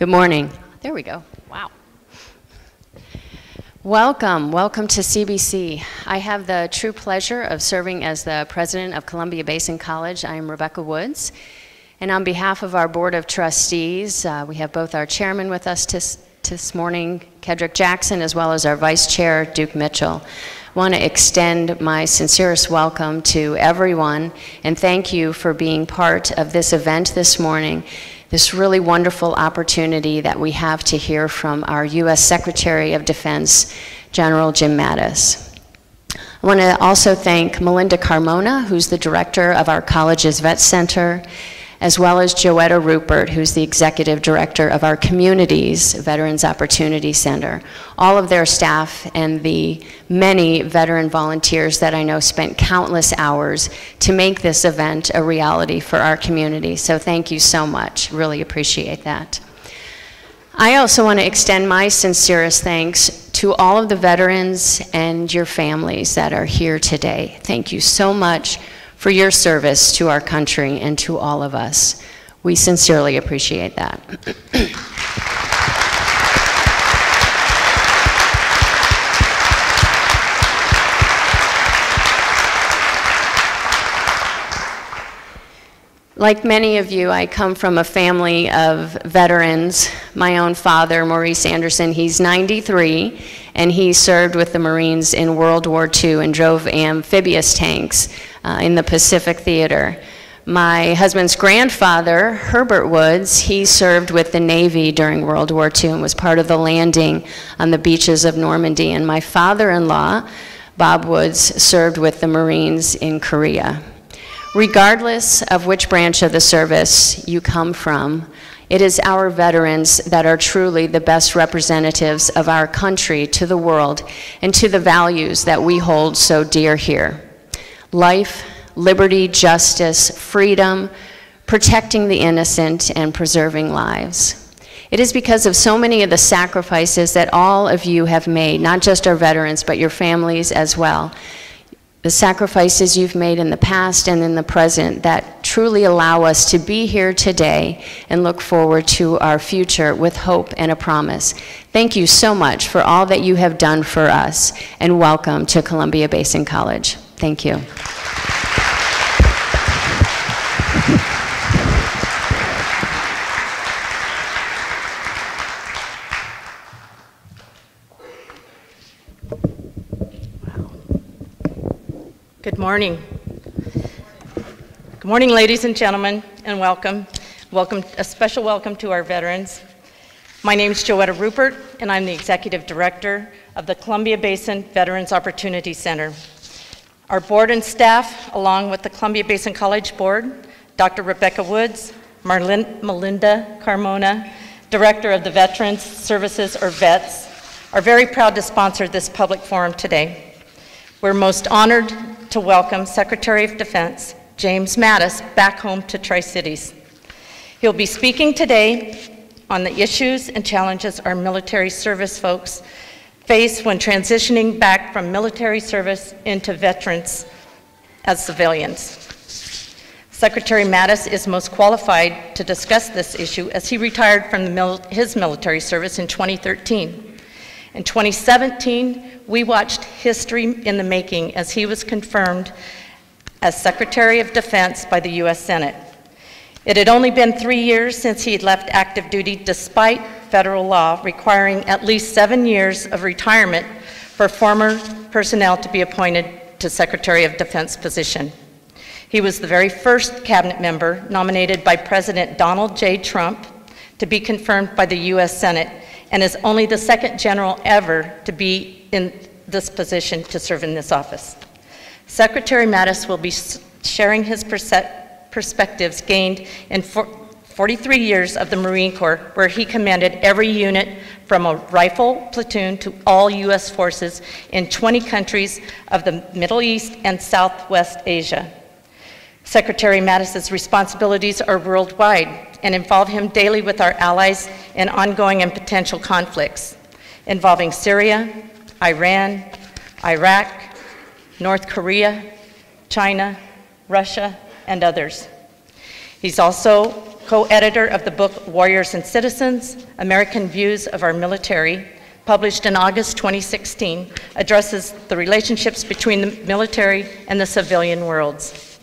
Good morning. There we go. Wow. Welcome to CBC. I have the true pleasure of serving as the president of Columbia Basin College. I am Rebecca Woods. And on behalf of our Board of Trustees, we have both our chairman with us this morning, Kedrick Jackson, as well as our vice chair, Duke Mitchell. I want to extend my sincerest welcome to everyone and thank you for being part of this event this morning, this really wonderful opportunity that we have to hear from our U.S. Secretary of Defense, General Jim Mattis. I want to also thank Melinda Carmona, who's the director of our college's Vet Center, as well as Joetta Rupert, who's the executive director of our community's Veterans Opportunity Center. All of their staff and the many veteran volunteers that I know spent countless hours to make this event a reality for our community. So thank you so much, really appreciate that. I also want to extend my sincerest thanks to all of the veterans and your families that are here today. Thank you so much for your service to our country and to all of us. We sincerely appreciate that. Like many of you, I come from a family of veterans. My own father, Maurice Anderson, he's 93, and he served with the Marines in World War II and drove amphibious tanks in the Pacific Theater. My husband's grandfather, Herbert Woods, he served with the Navy during World War II and was part of the landing on the beaches of Normandy. And my father-in-law, Bob Woods, served with the Marines in Korea. Regardless of which branch of the service you come from, it is our veterans that are truly the best representatives of our country to the world and to the values that we hold so dear here. Life, liberty, justice, freedom, protecting the innocent, and preserving lives. It is because of so many of the sacrifices that all of you have made, not just our veterans, but your families as well. The sacrifices you've made in the past and in the present that truly allow us to be here today and look forward to our future with hope and a promise. Thank you so much for all that you have done for us, and welcome to Columbia Basin College. Thank you. Good morning. Good morning, ladies and gentlemen, and welcome. A special welcome to our veterans. My name is Joetta Rupert, and I'm the Executive Director of the Columbia Basin Veterans Opportunity Center. Our board and staff, along with the Columbia Basin College Board, Dr. Rebecca Woods, Melinda Carmona, Director of the Veterans Services, or VETS, are very proud to sponsor this public forum today. We're most honored to welcome Secretary of Defense James Mattis back home to Tri-Cities. He'll be speaking today on the issues and challenges our military service folks face when transitioning back from military service into veterans as civilians. Secretary Mattis is most qualified to discuss this issue as he retired from his military service in 2013. In 2017, we watched history in the making as he was confirmed as Secretary of Defense by the U.S. Senate. It had only been 3 years since he had left active duty despite federal law requiring at least 7 years of retirement for former personnel to be appointed to Secretary of Defense position. He was the very first cabinet member nominated by President Donald J. Trump to be confirmed by the U.S. Senate, and is only the second general ever to be in this position to serve in this office. Secretary Mattis will be sharing his perspectives gained in 43 years of the Marine Corps, where he commanded every unit from a rifle platoon to all U.S. forces in 20 countries of the Middle East and Southwest Asia. Secretary Mattis's responsibilities are worldwide and involve him daily with our allies in ongoing and potential conflicts involving Syria, Iran, Iraq, North Korea, China, Russia, and others. He's also co-editor of the book Warriors and Citizens, American Views of Our Military, published in August 2016, addresses the relationships between the military and the civilian worlds.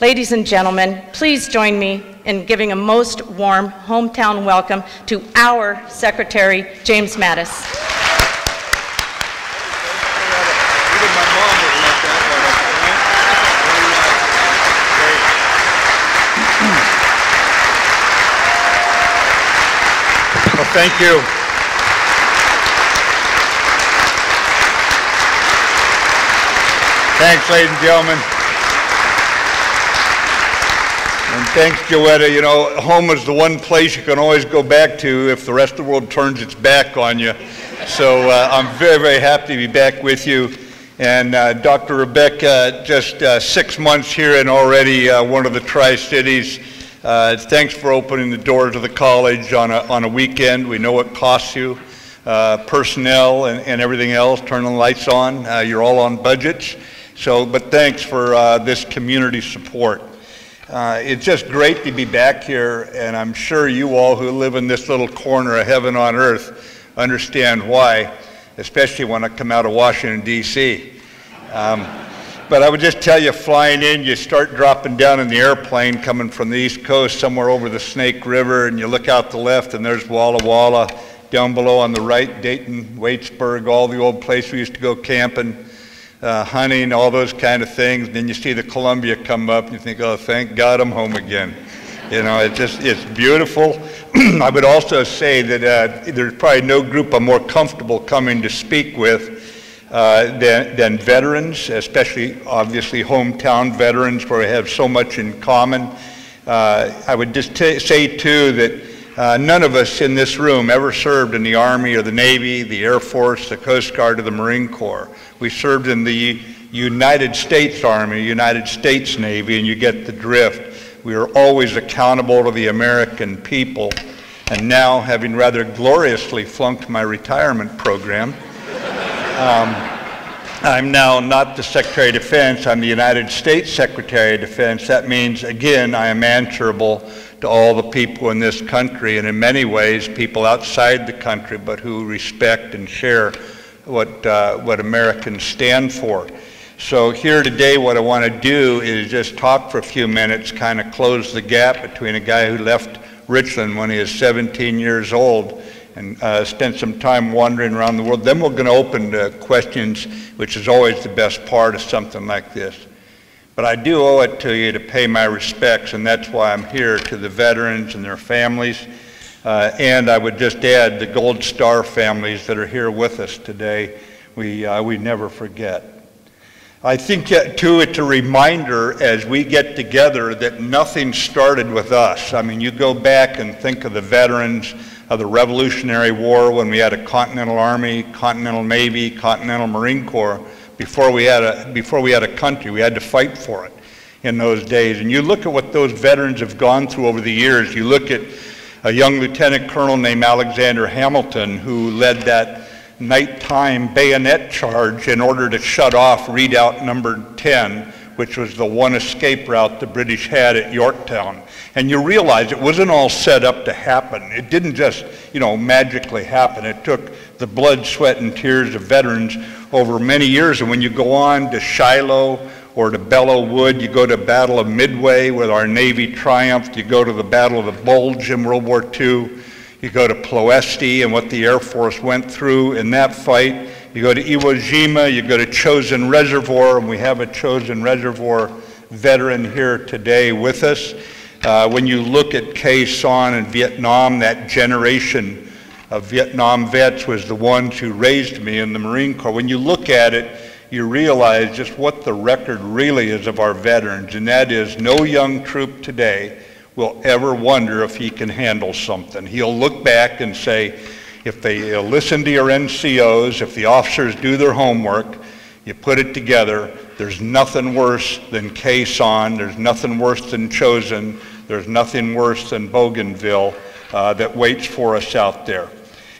Ladies and gentlemen, please join me in giving a most warm hometown welcome to our Secretary, James Mattis. Well, thank you. Thanks, ladies and gentlemen. And thanks, Joetta. You know, home is the one place you can always go back to if the rest of the world turns its back on you. So I'm very, very happy to be back with you. And Dr. Rebecca, just 6 months here and already one of the Tri-Cities. Thanks for opening the doors of the college on a weekend. We know it costs you, personnel and everything else, turning the lights on. You're all on budgets. So, but thanks for this community support. It's just great to be back here, and I'm sure you all who live in this little corner of heaven on earth understand why, especially when I come out of Washington, D.C. But I would just tell you, flying in, you start dropping down in the airplane coming from the East Coast, somewhere over the Snake River, and you look out the left, and there's Walla Walla. Down below on the right, Dayton, Waitsburg, all the old places we used to go camping, hunting, all those kind of things. And then you see the Columbia come up, and you think, oh, thank God I'm home again. You know, it's beautiful. I would also say that there's probably no group I'm more comfortable coming to speak with than veterans, especially obviously hometown veterans where we have so much in common. I would just say too that none of us in this room ever served in the Army or the Navy, the Air Force, the Coast Guard, or the Marine Corps. We served in the United States Army, United States Navy, and you get the drift. We are always accountable to the American people. And now, having rather gloriously flunked my retirement program, I'm now not the Secretary of Defense, I'm the United States Secretary of Defense. That means, again, I am answerable to all the people in this country, and in many ways, people outside the country, but who respect and share what Americans stand for. So here today, what I want to do is just talk for a few minutes, kind of close the gap between a guy who left Richland when he was 17 years old and spent some time wandering around the world. Then we're going to open to questions, which is always the best part of something like this. But I do owe it to you to pay my respects, and that's why I'm here, to the veterans and their families. And I would just add the Gold Star families that are here with us today. We never forget. I think, too, it's a reminder as we get together that nothing started with us. I mean, you go back and think of the veterans of the Revolutionary War when we had a Continental Army, Continental Navy, Continental Marine Corps. Before we had a country, we had to fight for it in those days. And you look at what those veterans have gone through over the years. You look at a young lieutenant colonel named Alexander Hamilton who led that nighttime bayonet charge in order to shut off redoubt number 10, which was the one escape route the British had at Yorktown. And you realize it wasn't all set up to happen. It didn't just, magically happen. It took the blood, sweat, and tears of veterans over many years. And when you go on to Shiloh or to Belleau Wood, you go to Battle of Midway where our Navy triumphed, you go to the Battle of the Bulge in World War II, you go to Ploesti and what the Air Force went through in that fight, you go to Iwo Jima, you go to Chosin Reservoir, and we have a Chosin Reservoir veteran here today with us. When you look at Khe Sanh in Vietnam, that generation of Vietnam vets was the ones who raised me in the Marine Corps. When you look at it, you realize just what the record really is of our veterans, and that is no young troop today will ever wonder if he can handle something. He'll look back and say, if they listen to your NCOs, if the officers do their homework, you put it together, there's nothing worse than Khe Sanh, there's nothing worse than Chosin, there's nothing worse than Bougainville that waits for us out there.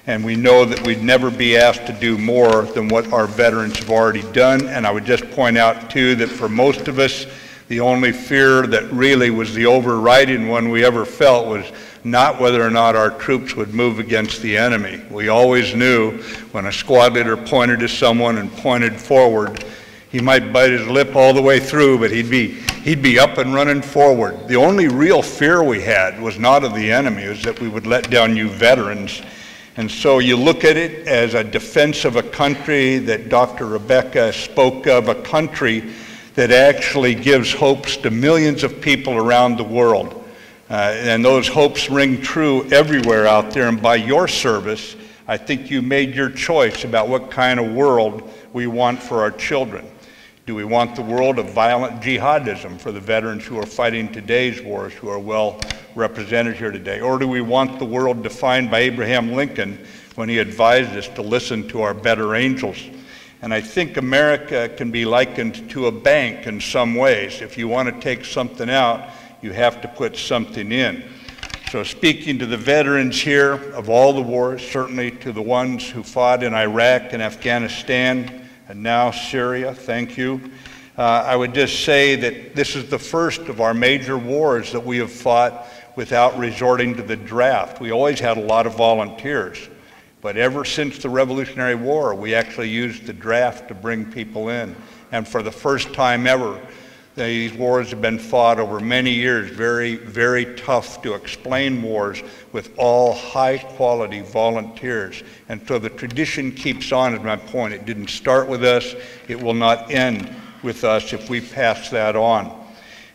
And we know that we'd never be asked to do more than what our veterans have already done. And I would just point out, too, that for most of us, The only fear that really was the overriding one we ever felt was not whether or not our troops would move against the enemy. We always knew when a squad leader pointed to someone and pointed forward, he might bite his lip all the way through, but he'd be up and running forward. The only real fear we had was not of the enemy, it was that we would let down you veterans. And so you look at it as a defense of a country that Dr. Rebecca spoke of, a country that actually gives hopes to millions of people around the world. And those hopes ring true everywhere out there. And by your service, I think you made your choice about what kind of world we want for our children. Do we want the world of violent jihadism for the veterans who are fighting today's wars, who are well represented here today? Or do we want the world defined by Abraham Lincoln when he advised us to listen to our better angels? And I think America can be likened to a bank in some ways. If you want to take something out, you have to put something in. So speaking to the veterans here of all the wars, certainly to the ones who fought in Iraq and Afghanistan, and now Syria, thank you. I would just say that this is the first of our major wars that we have fought without resorting to the draft. We always had a lot of volunteers, but ever since the Revolutionary War, we actually used the draft to bring people in. And for the first time ever, these wars have been fought over many years, very, very tough to explain wars with all high-quality volunteers. And so the tradition keeps on, is my point. It didn't start with us. It will not end with us if we pass that on.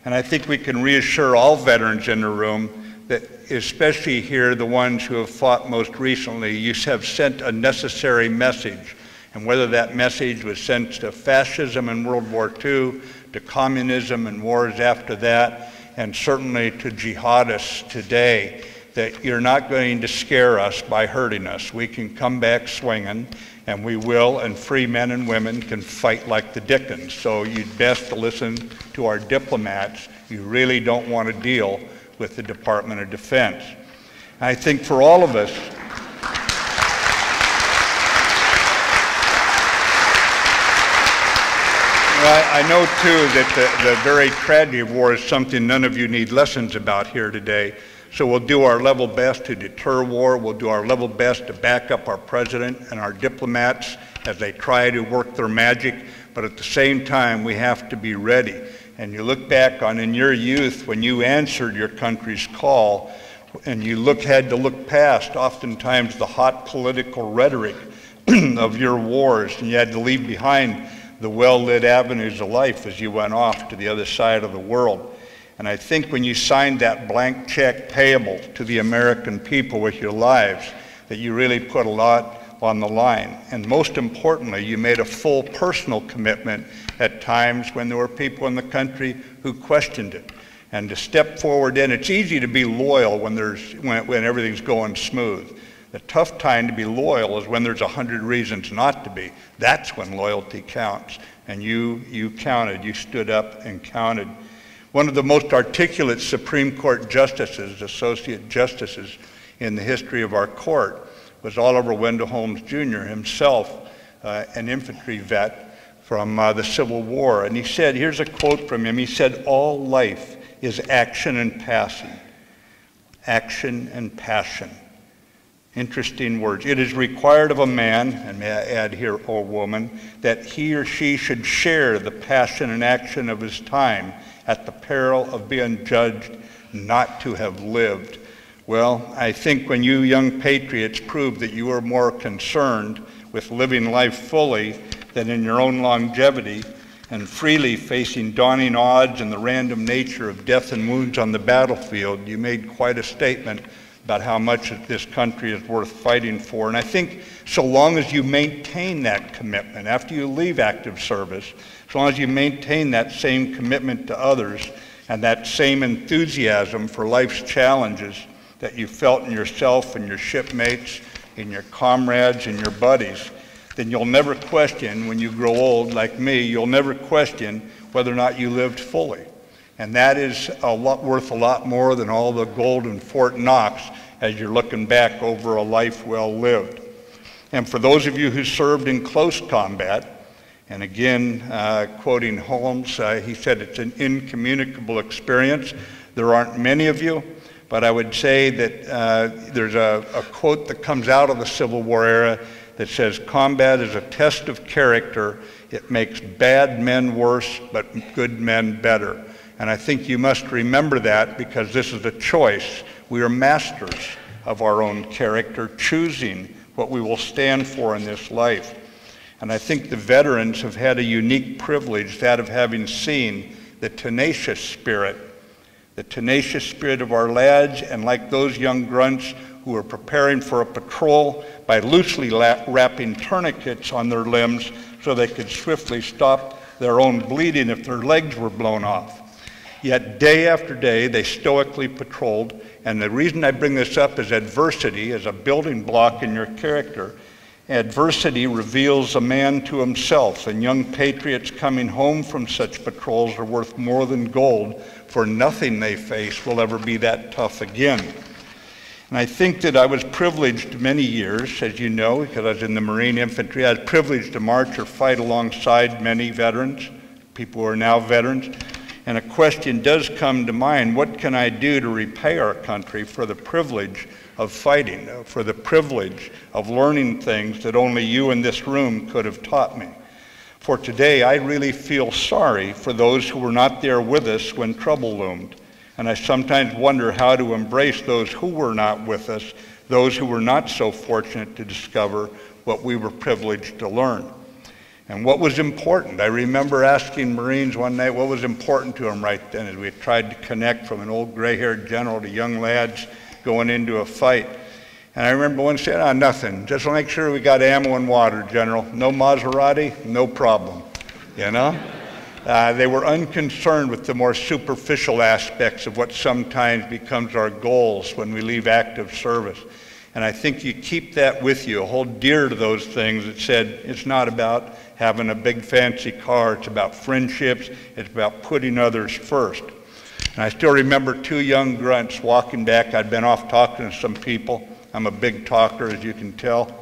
And I think we can reassure all veterans in the room that, especially here, the ones who have fought most recently, you have sent a necessary message. And whether that message was sent to fascism in World War II, to communism and wars after that, and certainly to jihadists today, that you're not going to scare us by hurting us. We can come back swinging, and we will, and free men and women can fight like the Dickens. So you'd best to listen to our diplomats. You really don't want to deal with the Department of Defense. I think for all of us, I know, too, that the very tragedy of war is something none of you need lessons about here today. So we'll do our level best to deter war. We'll do our level best to back up our president and our diplomats as they try to work their magic. But at the same time, we have to be ready. And you look back on in your youth when you answered your country's call, and you had to look past oftentimes the hot political rhetoric of your wars, and you had to leave behind the well-lit avenues of life as you went off to the other side of the world. And I think when you signed that blank check payable to the American people with your lives, that you really put a lot on the line. And most importantly, you made a full personal commitment at times when there were people in the country who questioned it. And to step forward in, it's easy to be loyal when everything's going smooth. The tough time to be loyal is when there's 100 reasons not to be. That's when loyalty counts. And you counted, you stood up and counted. One of the most articulate Supreme Court justices, associate justices in the history of our court was Oliver Wendell Holmes Jr., himself an infantry vet from the Civil War. And he said, here's a quote from him, he said, "All life is action and passion. Action and passion." Interesting words. It is required of a man, and may I add here, or woman, that he or she should share the passion and action of his time at the peril of being judged not to have lived. Well, I think when you young patriots proved that you were more concerned with living life fully than in your own longevity and freely facing daunting odds and the random nature of death and wounds on the battlefield, you made quite a statement about how much this country is worth fighting for. And I think so long as you maintain that commitment after you leave active service, as long as you maintain that same commitment to others and that same enthusiasm for life's challenges that you felt in yourself and your shipmates, in your comrades and your buddies, then you'll never question when you grow old like me, you'll never question whether or not you lived fully. And that is worth a lot more than all the gold in Fort Knox as you're looking back over a life well lived. And for those of you who served in close combat, And again, quoting Holmes, he said it's an incommunicable experience. There aren't many of you, but I would say that there's a quote that comes out of the Civil War era that says, "Combat is a test of character. It makes bad men worse, but good men better." And I think you must remember that, because this is a choice. We are masters of our own character, choosing what we will stand for in this life. And I think the veterans have had a unique privilege, that of having seen the tenacious spirit of our lads, and like those young grunts who were preparing for a patrol by loosely wrapping tourniquets on their limbs so they could swiftly stop their own bleeding if their legs were blown off. Yet day after day, they stoically patrolled. And the reason I bring this up is adversity is a building block in your character. Adversity reveals a man to himself, and young patriots coming home from such patrols are worth more than gold, for nothing they face will ever be that tough again. And I think that I was privileged many years, as you know, because I was in the Marine Infantry. I was privileged to march or fight alongside many veterans, people who are now veterans. And a question does come to mind: what can I do to repay our country for the privilege of fighting, for the privilege of learning things that only you in this room could have taught me? For today, I really feel sorry for those who were not there with us when trouble loomed. And I sometimes wonder how to embrace those who were not with us, those who were not so fortunate to discover what we were privileged to learn. And what was important? I remember asking Marines one night what was important to them right then, as we tried to connect from an old gray-haired general to young lads going into a fight. And I remember one saying, nothing, just make sure we got ammo and water, General. No Maserati, no problem, you know? They were unconcerned with the more superficial aspects of what sometimes becomes our goals when we leave active service. And I think you keep that with you, hold dear to those things that said it's not about having a big fancy car, it's about friendships, it's about putting others first. And I still remember two young grunts walking back. I'd been off talking to some people. I'm a big talker, as you can tell.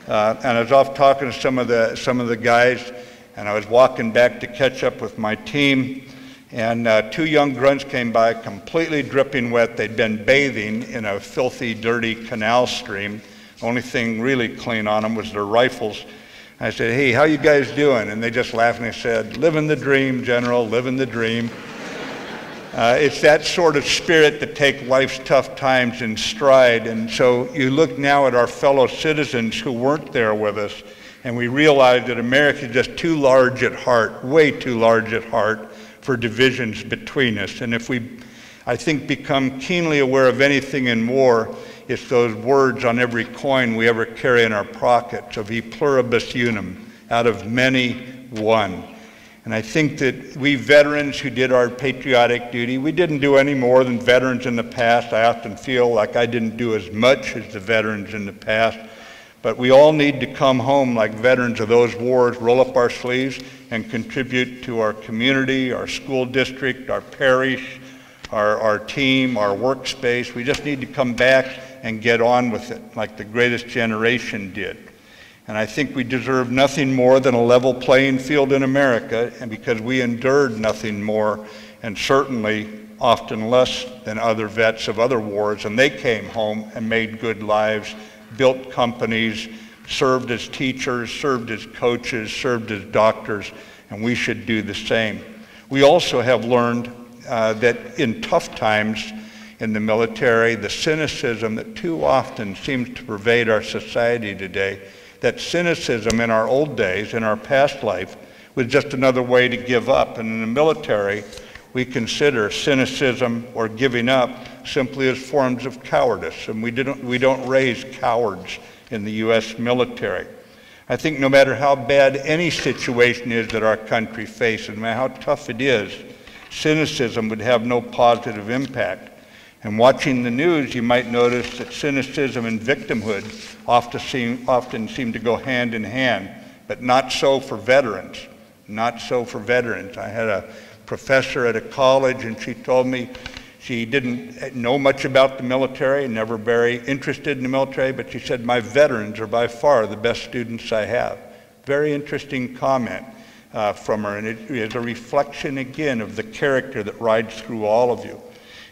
And I was off talking to some of the guys, and I was walking back to catch up with my team. And two young grunts came by, completely dripping wet. They'd been bathing in a filthy, dirty canal stream. Only thing really clean on them was their rifles. I said, "Hey, how you guys doing?" And they just laughed and they said, "Living the dream, General, living the dream." It's that sort of spirit that take life's tough times in stride. And so you look now at our fellow citizens who weren't there with us, and we realize that America is just too large at heart, way too large at heart, for divisions between us. And if we, I think, become keenly aware of anything in war, it's those words on every coin we ever carry in our pockets of e pluribus unum, out of many, one. And I think that we veterans who did our patriotic duty, we didn't do any more than veterans in the past. I often feel like I didn't do as much as the veterans in the past. But we all need to come home like veterans of those wars, roll up our sleeves and contribute to our community, our school district, our parish, our team, our workspace. We just need to come back and get on with it like the greatest generation did. And I think we deserve nothing more than a level playing field in America, and because we endured nothing more, and certainly often less than other vets of other wars, and they came home and made good lives, built companies, served as teachers, served as coaches, served as doctors, and we should do the same. We also have learned that in tough times in the military, the cynicism that too often seems to pervade our society today, that cynicism in our old days, in our past life, was just another way to give up. And in the military, we consider cynicism or giving up simply as forms of cowardice, and we don't raise cowards in the U.S. military. I think no matter how bad any situation is that our country faces, no matter how tough it is, cynicism would have no positive impact. And watching the news, you might notice that cynicism and victimhood often seem to go hand in hand, but not so for veterans. Not so for veterans. I had a professor at a college, and she told me she didn't know much about the military, never very interested in the military, but she said, "My veterans are by far the best students I have." Very interesting comment. from her, and it is a reflection again of the character that rides through all of you.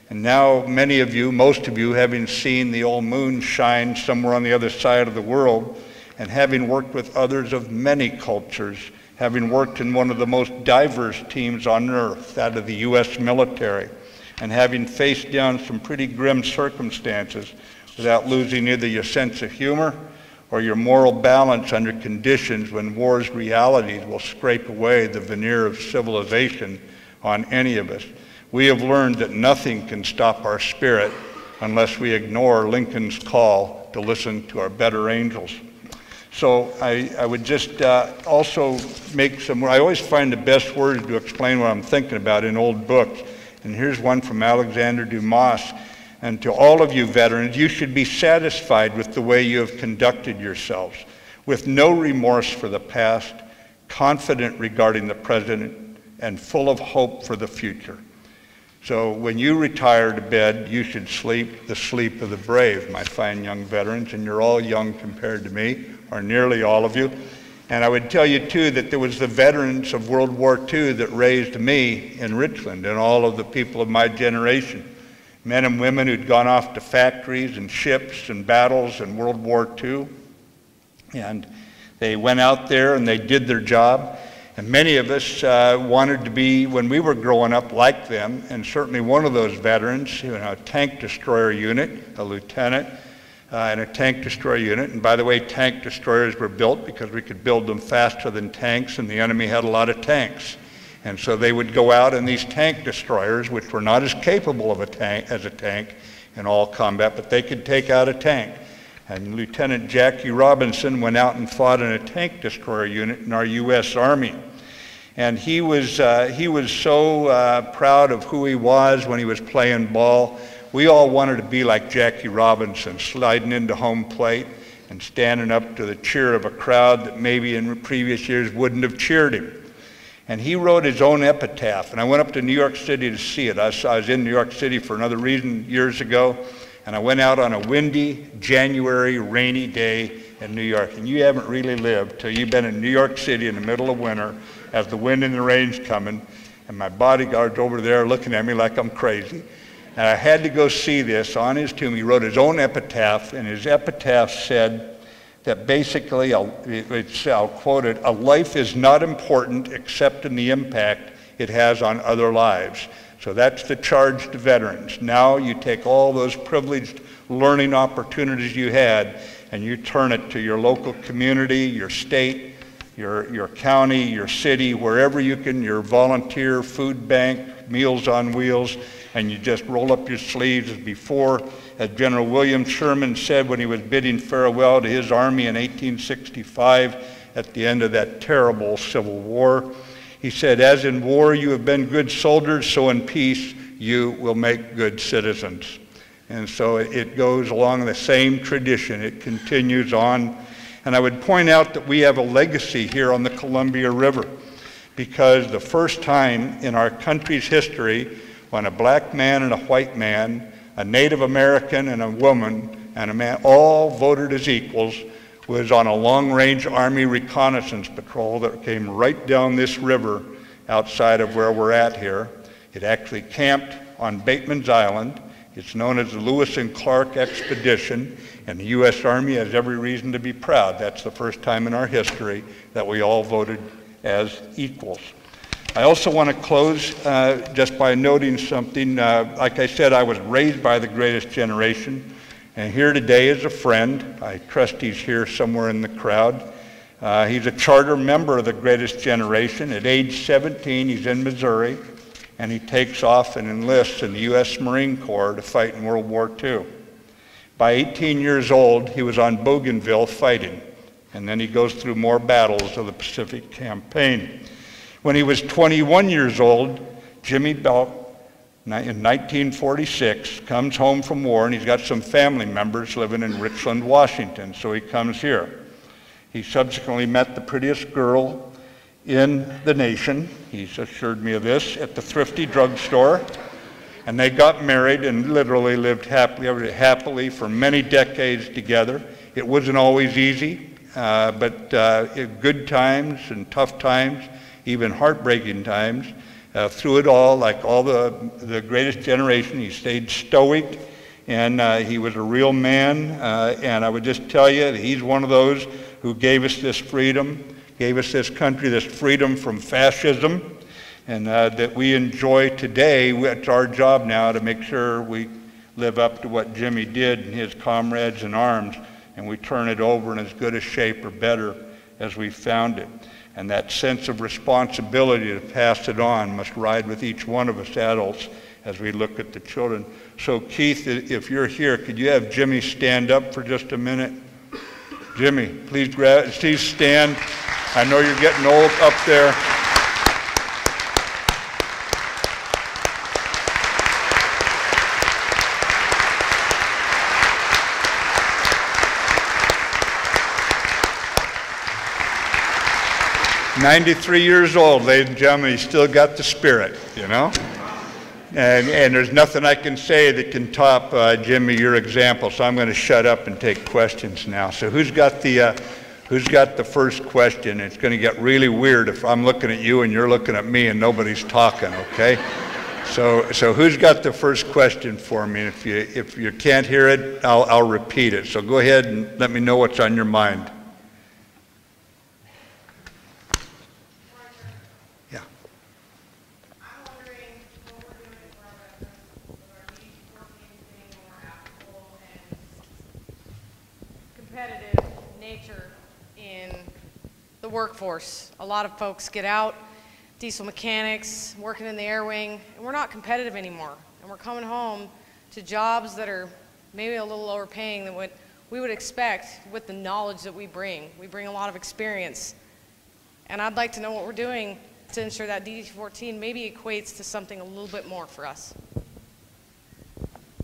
And now many of you, most of you, having seen the old moon shine somewhere on the other side of the world, and having worked with others of many cultures, having worked in one of the most diverse teams on earth, that of the U.S. military, and having faced down some pretty grim circumstances without losing either your sense of humor or your moral balance under conditions when war's realities will scrape away the veneer of civilization on any of us. We have learned that nothing can stop our spirit unless we ignore Lincoln's call to listen to our better angels. So I would just also make some, I always find the best words to explain what I'm thinking about in old books. And here's one from Alexander Dumas. And to all of you veterans, you should be satisfied with the way you have conducted yourselves, with no remorse for the past, confident regarding the present, and full of hope for the future. So when you retire to bed, you should sleep the sleep of the brave, my fine young veterans, and you're all young compared to me, or nearly all of you. And I would tell you too that there was the veterans of World War II that raised me in Richland and all of the people of my generation. Men and women who'd gone off to factories and ships and battles in World War II. And they went out there and they did their job. And many of us wanted to be, when we were growing up, like them. And certainly one of those veterans, a tank destroyer unit, a lieutenant, and a tank destroyer unit. And by the way, tank destroyers were built because we could build them faster than tanks, and the enemy had a lot of tanks. And so they would go out in these tank destroyers, which were not as capable of a tank as a tank in all combat, but they could take out a tank. And Lieutenant Jackie Robinson went out and fought in a tank destroyer unit in our U.S. Army. And he was so proud of who he was when he was playing ball. We all wanted to be like Jackie Robinson, sliding into home plate and standing up to the cheer of a crowd that maybe in previous years wouldn't have cheered him. And he wrote his own epitaph, and I went up to New York City to see it. I was in New York City for another reason years ago, and I went out on a windy, January, rainy day in New York. And you haven't really lived till you've been in New York City in the middle of winter as the wind and the rain's coming, and my bodyguard's over there looking at me like I'm crazy. And I had to go see this. On his tomb, he wrote his own epitaph, and his epitaph said that basically, I'll quote it, "A life is not important except in the impact it has on other lives." So that's the charge to veterans. Now you take all those privileged learning opportunities you had and you turn it to your local community, your state, your county, your city, wherever you can, your volunteer food bank, Meals on Wheels, and you just roll up your sleeves as before. As General William Sherman said when he was bidding farewell to his army in 1865 at the end of that terrible Civil War, he said, "As in war you have been good soldiers, so in peace you will make good citizens." And so it goes along the same tradition. It continues on. And I would point out that we have a legacy here on the Columbia River, because the first time in our country's history when a black man and a white man, a Native American and a woman and a man all voted as equals was on a long-range Army reconnaissance patrol that came right down this river outside of where we're at here. It actually camped on Bateman's Island. It's known as the Lewis and Clark Expedition, and the U.S. Army has every reason to be proud. That's the first time in our history that we all voted as equals. I also want to close just by noting something. Like I said, I was raised by the greatest generation, and here today is a friend. I trust he's here somewhere in the crowd. He's a charter member of the greatest generation. At age 17, he's in Missouri, and he takes off and enlists in the U.S. Marine Corps to fight in World War II. By 18 years old, he was on Bougainville fighting, and then he goes through more battles of the Pacific Campaign. When he was 21 years old, Jimmy Belk, in 1946, comes home from war, and he's got some family members living in Richland, Washington, so he comes here. He subsequently met the prettiest girl in the nation, he's assured me of this, at the Thrifty drugstore, and they got married and literally lived happily for many decades together. It wasn't always easy, but good times and tough times. even heartbreaking times. Through it all, like all the greatest generation, he stayed stoic, and he was a real man. And I would just tell you that he's one of those who gave us this freedom, gave us this country, this freedom from fascism, and that we enjoy today. It's our job now to make sure we live up to what Jimmy did and his comrades in arms, and we turn it over in as good a shape or better as we found it. And that sense of responsibility to pass it on must ride with each one of us adults as we look at the children. So Keith, if you're here, could you have Jimmy stand up for just a minute? Jimmy, please stand. I know you're getting old up there. "93 years old, ladies and gentlemen, he's still got the spirit, you know? And there's nothing I can say that can top, Jimmy, your example, so I'm going to shut up and take questions now. So who's got the first question? It's going to get really weird if I'm looking at you and you're looking at me and nobody's talking, okay? So who's got the first question for me? If you can't hear it, I'll repeat it. So go ahead and let me know what's on your mind. Competitive nature in the workforce. A lot of folks get out, diesel mechanics, working in the air wing, and we're not competitive anymore. And we're coming home to jobs that are maybe a little lower paying than what we would expect with the knowledge that we bring. We bring a lot of experience. And I'd like to know what we're doing to ensure that DD-14 maybe equates to something a little bit more for us.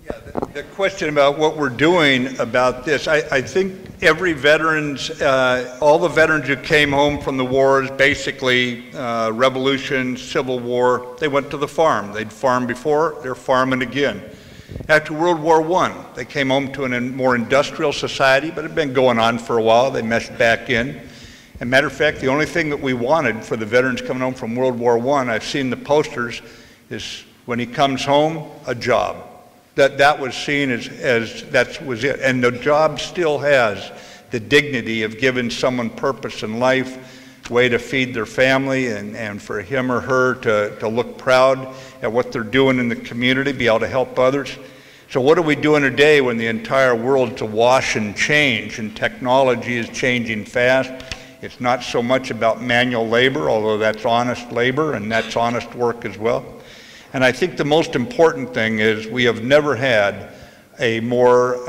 Yeah, the question about what we're doing about this, I think every veterans, all the veterans who came home from the wars, basically revolution, Civil War, they went to the farm. They'd farmed before, they're farming again. After World War I, they came home to a more industrial society, but it had been going on for a while. They meshed back in. As a matter of fact, the only thing that we wanted for the veterans coming home from World War I, I've seen the posters, is when he comes home, a job. That was seen as that was it. And the job still has the dignity of giving someone purpose in life, way to feed their family, and for him or her to look proud at what they're doing in the community, be able to help others. So what are we doing today when the entire world's awash in change and technology is changing fast? It's not so much about manual labor, although that's honest labor and that's honest work as well. And I think the most important thing is we have never had a more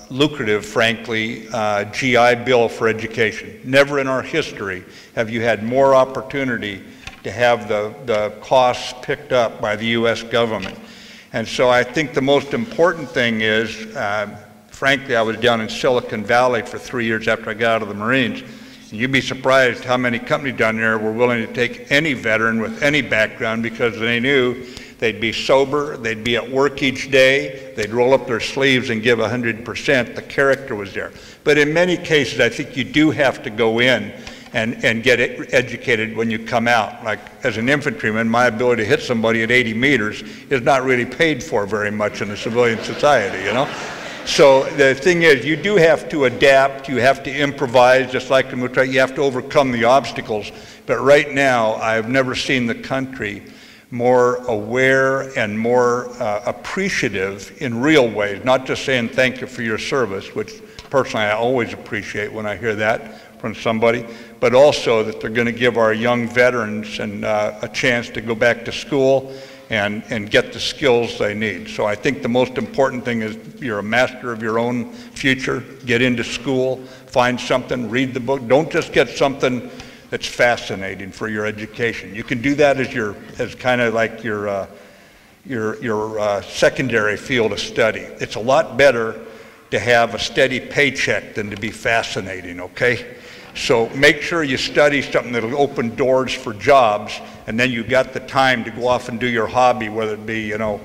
lucrative, frankly, GI Bill for education. Never in our history have you had more opportunity to have the costs picked up by the U.S. government. And so I think the most important thing is, frankly, I was down in Silicon Valley for 3 years after I got out of the Marines. And you'd be surprised how many companies down there were willing to take any veteran with any background because they knew they'd be sober, they'd be at work each day, they'd roll up their sleeves and give 100%. The character was there. But in many cases, I think you do have to go in and get educated when you come out. Like as an infantryman, my ability to hit somebody at 80 meters is not really paid for very much in a civilian society, you know? So the thing is, you do have to adapt, you have to improvise, just like in military, you have to overcome the obstacles. But right now, I've never seen the country more aware and more appreciative in real ways, not just saying thank you for your service, which personally I always appreciate when I hear that from somebody, but also that they're going to give our young veterans a chance to go back to school and get the skills they need. So I think the most important thing is you're a master of your own future. Get into school, find something, read the book. Don't just get something that's fascinating for your education. You can do that as kind of like your secondary field of study. It's a lot better to have a steady paycheck than to be fascinating, okay? So make sure you study something that'll open doors for jobs, and then you've got the time to go off and do your hobby, whether it be, you know,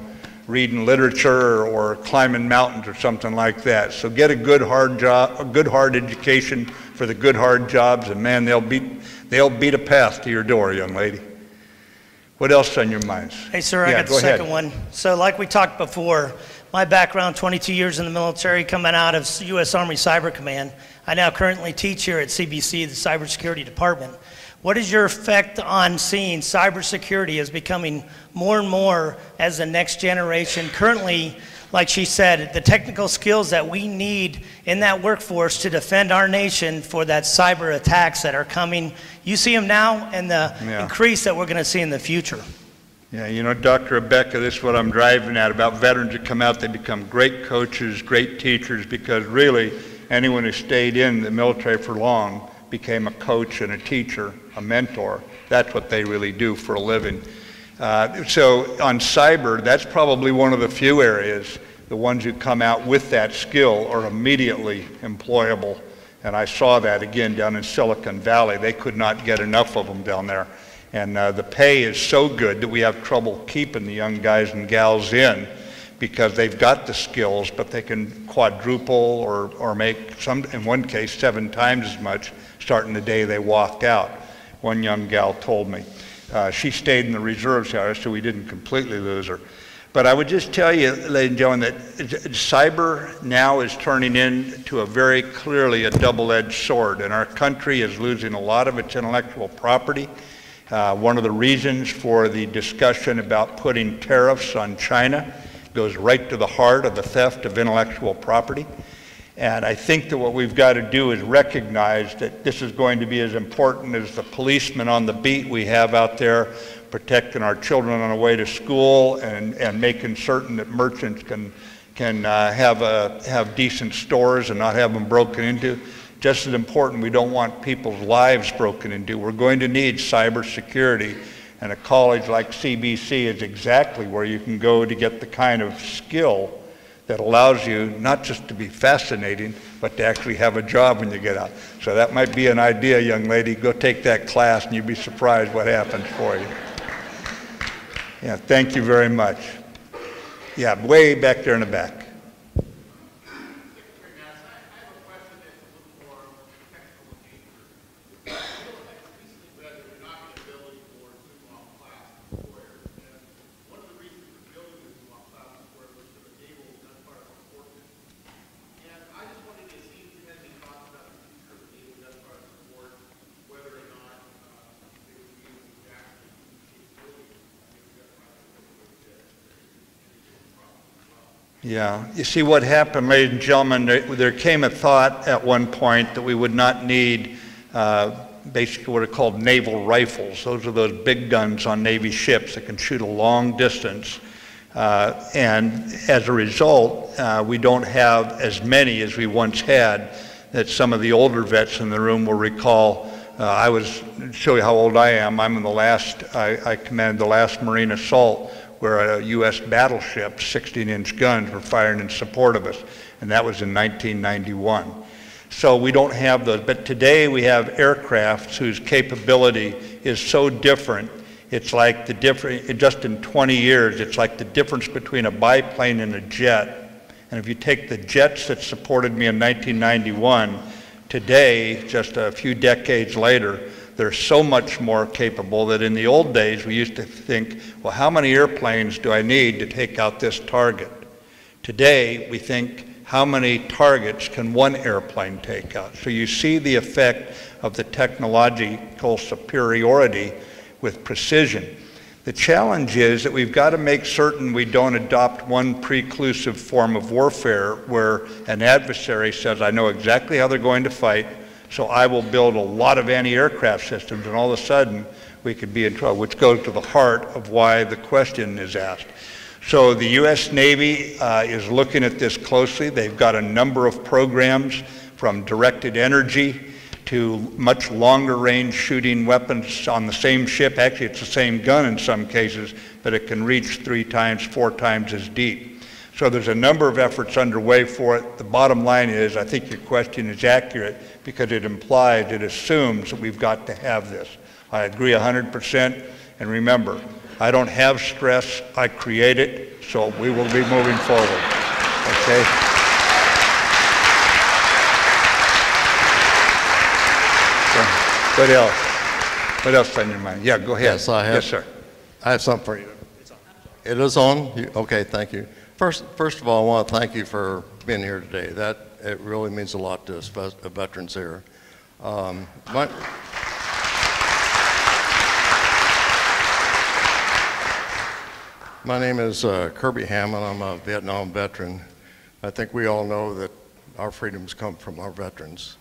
reading literature or climbing mountains or something like that. So get a good hard job, a good hard education for the good, hard jobs, and man, they'll beat a path to your door, young lady. What else on your minds? Hey, sir, I got the second one. So like we talked before, my background, 22 years in the military, coming out of U.S. Army Cyber Command. I now currently teach here at CBC, the Cybersecurity Department. What is your effect on seeing cybersecurity as becoming more and more as the next generation? Currently, like she said, the technical skills that we need in that workforce to defend our nation for that cyber attacks that are coming. You see them now and the increase that we're going to see in the future. Yeah, you know, Dr. Rebecca, this is what I'm driving at about veterans that come out. They become great coaches, great teachers, because really anyone who stayed in the military for long became a coach and a teacher, a mentor. That's what they really do for a living. So on cyber, that's probably one of the few areas, the ones who come out with that skill are immediately employable. And I saw that again down in Silicon Valley. They could not get enough of them down there. And the pay is so good that we have trouble keeping the young guys and gals in because they've got the skills, but they can quadruple or make, some, in one case, 7 times as much starting the day they walked out. One young gal told me. She stayed in the reserves, however, so we didn't completely lose her. But I would just tell you, ladies and gentlemen, that cyber now is turning into a very clearly a double-edged sword, and our country is losing a lot of its intellectual property. One of the reasons for the discussion about putting tariffs on China goes right to the heart of the theft of intellectual property. And I think that what we've got to do is recognize that this is going to be as important as the policemen on the beat we have out there protecting our children on the way to school and making certain that merchants can have decent stores and not have them broken into. Just as important, we don't want people's lives broken into. We're going to need cybersecurity, and a college like CBC is exactly where you can go to get the kind of skill that allows you not just to be fascinating, but to actually have a job when you get out. So that might be an idea, young lady. Go take that class and you'll be surprised what happens for you. Yeah, thank you very much. Yeah, way back there in the back. Yeah, you see what happened, ladies and gentlemen, there came a thought at one point that we would not need basically what are called naval rifles. Those are those big guns on Navy ships that can shoot a long distance. And as a result, we don't have as many as we once had. That some of the older vets in the room will recall. Show you how old I am. I'm in the last, I commanded the last Marine assault where a U.S. battleship, 16-inch guns, were firing in support of us, and that was in 1991. So we don't have those, but today we have aircraft whose capability is so different. It's like the just in 20 years, it's like the difference between a biplane and a jet. And if you take the jets that supported me in 1991, today, just a few decades later, they're so much more capable that in the old days we used to think, well, how many airplanes do I need to take out this target? Today we think, how many targets can one airplane take out? So you see the effect of the technological superiority with precision. The challenge is that we've got to make certain we don't adopt one preclusive form of warfare where an adversary says, I know exactly how they're going to fight, so I will build a lot of anti-aircraft systems, and all of a sudden we could be in trouble, which goes to the heart of why the question is asked. So the U.S. Navy is looking at this closely. They've got a number of programs from directed energy to much longer range shooting weapons on the same ship. Actually, it's the same gun in some cases, but it can reach 3 times, 4 times as deep. So there's a number of efforts underway for it. The bottom line is, I think your question is accurate because it implies, it assumes that we've got to have this. I agree 100%, and remember, I don't have stress, I create it, so we will be moving forward, okay? What else? What else on your mind? Yeah, go ahead. Yes, I have. Yes, sir. I have something for you. It is on? Okay, thank you. First of all, I want to thank you for being here today. It really means a lot to us veterans here. My name is Kirby Hammond. I'm a Vietnam veteran. I think we all know that our freedoms come from our veterans.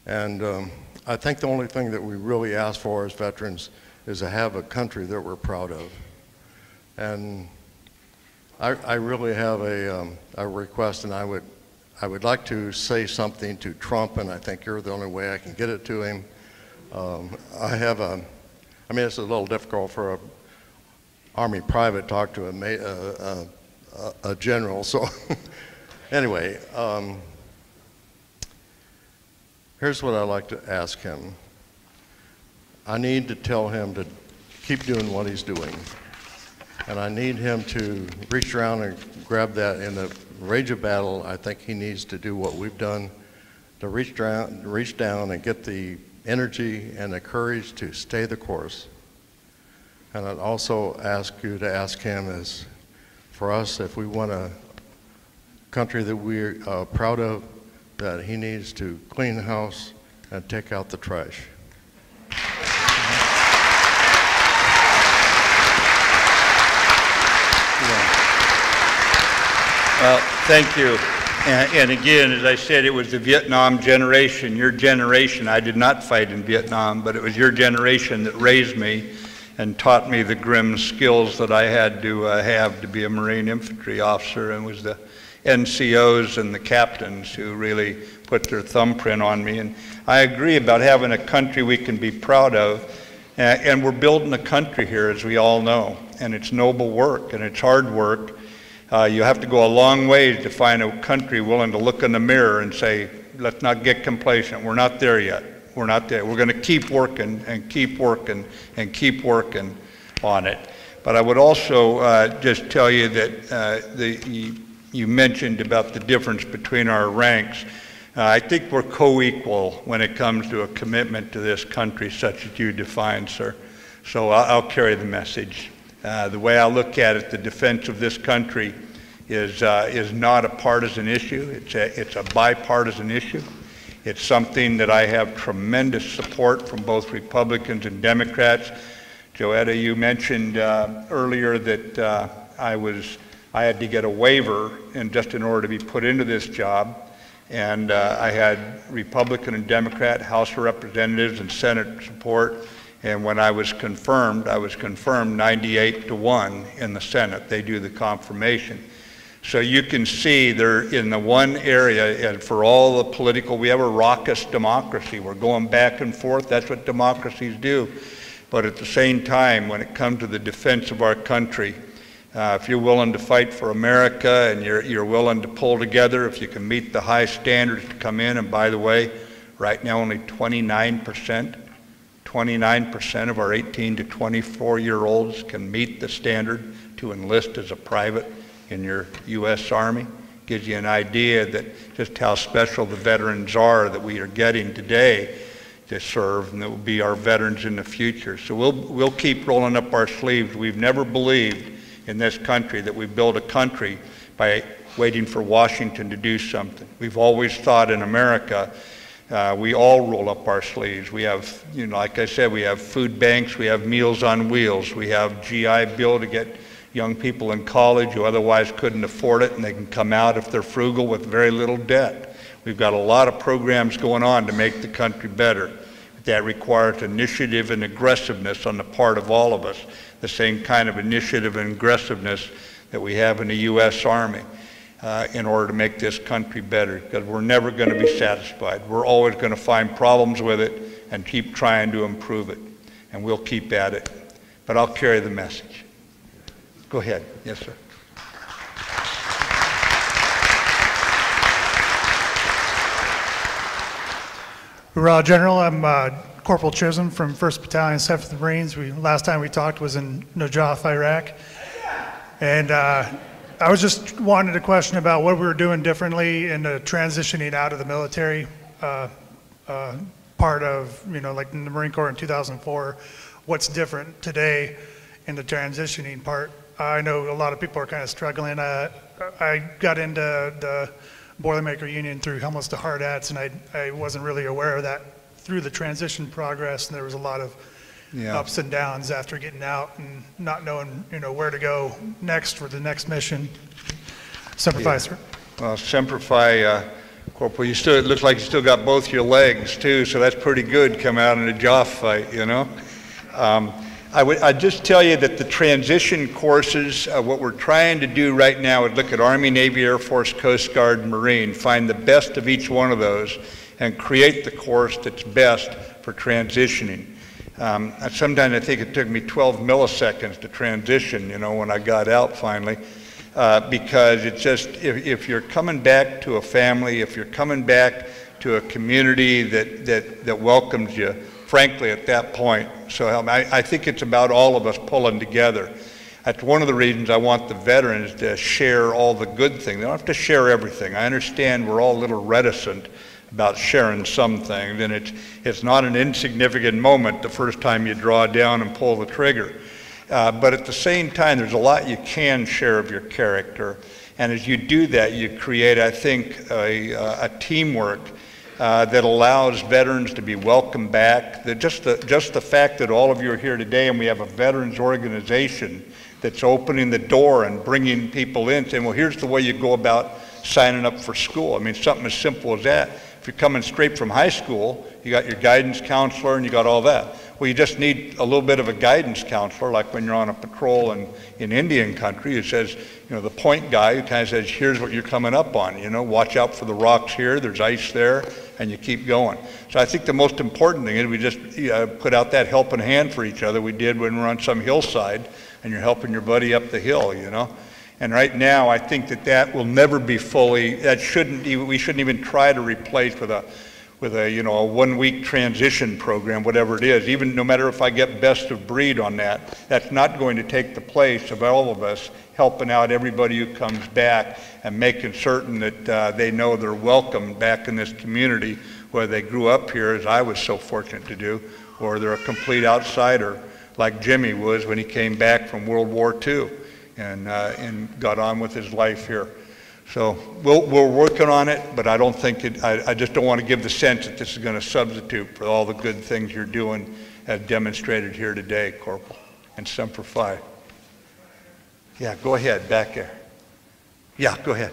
And I think the only thing that we really ask for as veterans is to have a country that we're proud of. And I really have a request, and I would like to say something to Trump, and I think you're the only way I can get it to him. I mean, it's a little difficult for a Army private to talk to a general, so anyway, here's what I'd like to ask him. I need to tell him to keep doing what he's doing. And I need him to reach around and grab that. In the rage of battle, I think he needs to do what we've done, to reach down and get the energy and the courage to stay the course. And I'd also ask you to ask him is, for us, if we want a country that we're proud of, that he needs to clean the house and take out the trash. Well, thank you. And again, as I said, it was the Vietnam generation, your generation. I did not fight in Vietnam, but it was your generation that raised me and taught me the grim skills that I had to have to be a Marine infantry officer, and was the NCOs and the captains who really put their thumbprint on me. And I agree about having a country we can be proud of. And we're building a country here, as we all know. And it's noble work, and it's hard work. You have to go a long ways to find a country willing to look in the mirror and say, let's not get complacent. We're not there yet. We're not there. We're going to keep working and keep working and keep working on it. But I would also just tell you that you mentioned about the difference between our ranks. I think we're co-equal when it comes to a commitment to this country such as you define, sir. So I'll carry the message. The way I look at it, the defense of this country is not a partisan issue. It's a bipartisan issue. It's something that I have tremendous support from both Republicans and Democrats. Joetta, you mentioned earlier that I had to get a waiver just in order to be put into this job. And I had Republican and Democrat House of Representatives and Senate support. And when I was confirmed 98-1 in the Senate. They do the confirmation. So you can see there in the one area, and for all the political, we have a raucous democracy. We're going back and forth. That's what democracies do. But at the same time, when it comes to the defense of our country, if you're willing to fight for America and you're willing to pull together, if you can meet the high standards to come in, and by the way, right now only 29% of our 18 to 24-year-olds can meet the standard to enlist as a private in your U.S. Army. Gives you an idea that just how special the veterans are that we are getting today to serve, and that will be our veterans in the future. So we'll keep rolling up our sleeves. We've never believed in this country that we build a country by waiting for Washington to do something. We've always thought in America, we all roll up our sleeves. We have, like I said, we have food banks, we have Meals on Wheels, we have GI Bill to get young people in college who otherwise couldn't afford it, and they can come out if they're frugal with very little debt. We've got a lot of programs going on to make the country better. That requires initiative and aggressiveness on the part of all of us, the same kind of initiative and aggressiveness that we have in the U.S. Army in order to make this country better, because we're never going to be satisfied. We're always going to find problems with it and keep trying to improve it, and we'll keep at it. But I'll carry the message. Go ahead. Yes, sir. Hoorah, General. I'm Corporal Chisholm from 1st Battalion, 7th Marines. Last time we talked was in Najaf, Iraq. And I was just wanting to question about what we were doing differently in the transitioning out of the military part part of, like in the Marine Corps in 2004, what's different today in the transitioning part. I know a lot of people are kind of struggling. I got into the Boilermaker Union through Helmets to Hard Hats, and I wasn't really aware of that through the transition progress, and there was a lot of ups and downs after getting out and not knowing, where to go next for the next mission. Semper Fi, sir. Well, Semper Fi, Corporal, it looks like you still got both your legs too, so that's pretty good coming out in a JOF fight, I'd just tell you that the transition courses, what we're trying to do right now is look at Army, Navy, Air Force, Coast Guard, and Marine, find the best of each one of those, and create the course that's best for transitioning. Sometimes I think it took me 12 milliseconds to transition, when I got out finally, because it's just, if you're coming back to a family, if you're coming back to a community that welcomes you, frankly, at that point. So I think it's about all of us pulling together. That's one of the reasons I want the veterans to share all the good things. They don't have to share everything. I understand we're all a little reticent about sharing some things, and it's not an insignificant moment the first time you draw down and pull the trigger. But at the same time, there's a lot you can share of your character. And as you do that, you create, I think, a teamwork that allows veterans to be welcomed back. Just the fact that all of you are here today and we have a veterans organization that's opening the door and bringing people in, saying, well, here's the way you go about signing up for school. I mean, something as simple as that. If you're coming straight from high school, you got your guidance counselor and you got all that. Well, you just need a little bit of a guidance counselor, like when you're on a patrol in Indian country. It says, the point guy who kind of says, here's what you're coming up on. Watch out for the rocks here, there's ice there, and you keep going. So I think the most important thing is we just put out that helping hand for each other. We did when we're on some hillside, and you're helping your buddy up the hill, And right now, I think that will never be fully, we shouldn't even try to replace with a 1-week transition program, whatever it is. Even no matter if I get best of breed on that, that's not going to take the place of all of us helping out everybody who comes back and making certain that they know they're welcome back in this community, whether they grew up here, as I was so fortunate to do, or they're a complete outsider, like Jimmy was when he came back from World War II and got on with his life here. So we're working on it, but I don't think I just don't want to give the sense that this is going to substitute for all the good things you're doing as demonstrated here today, Corporal. And Semper Fi. Yeah, go ahead, back there. Yeah, go ahead.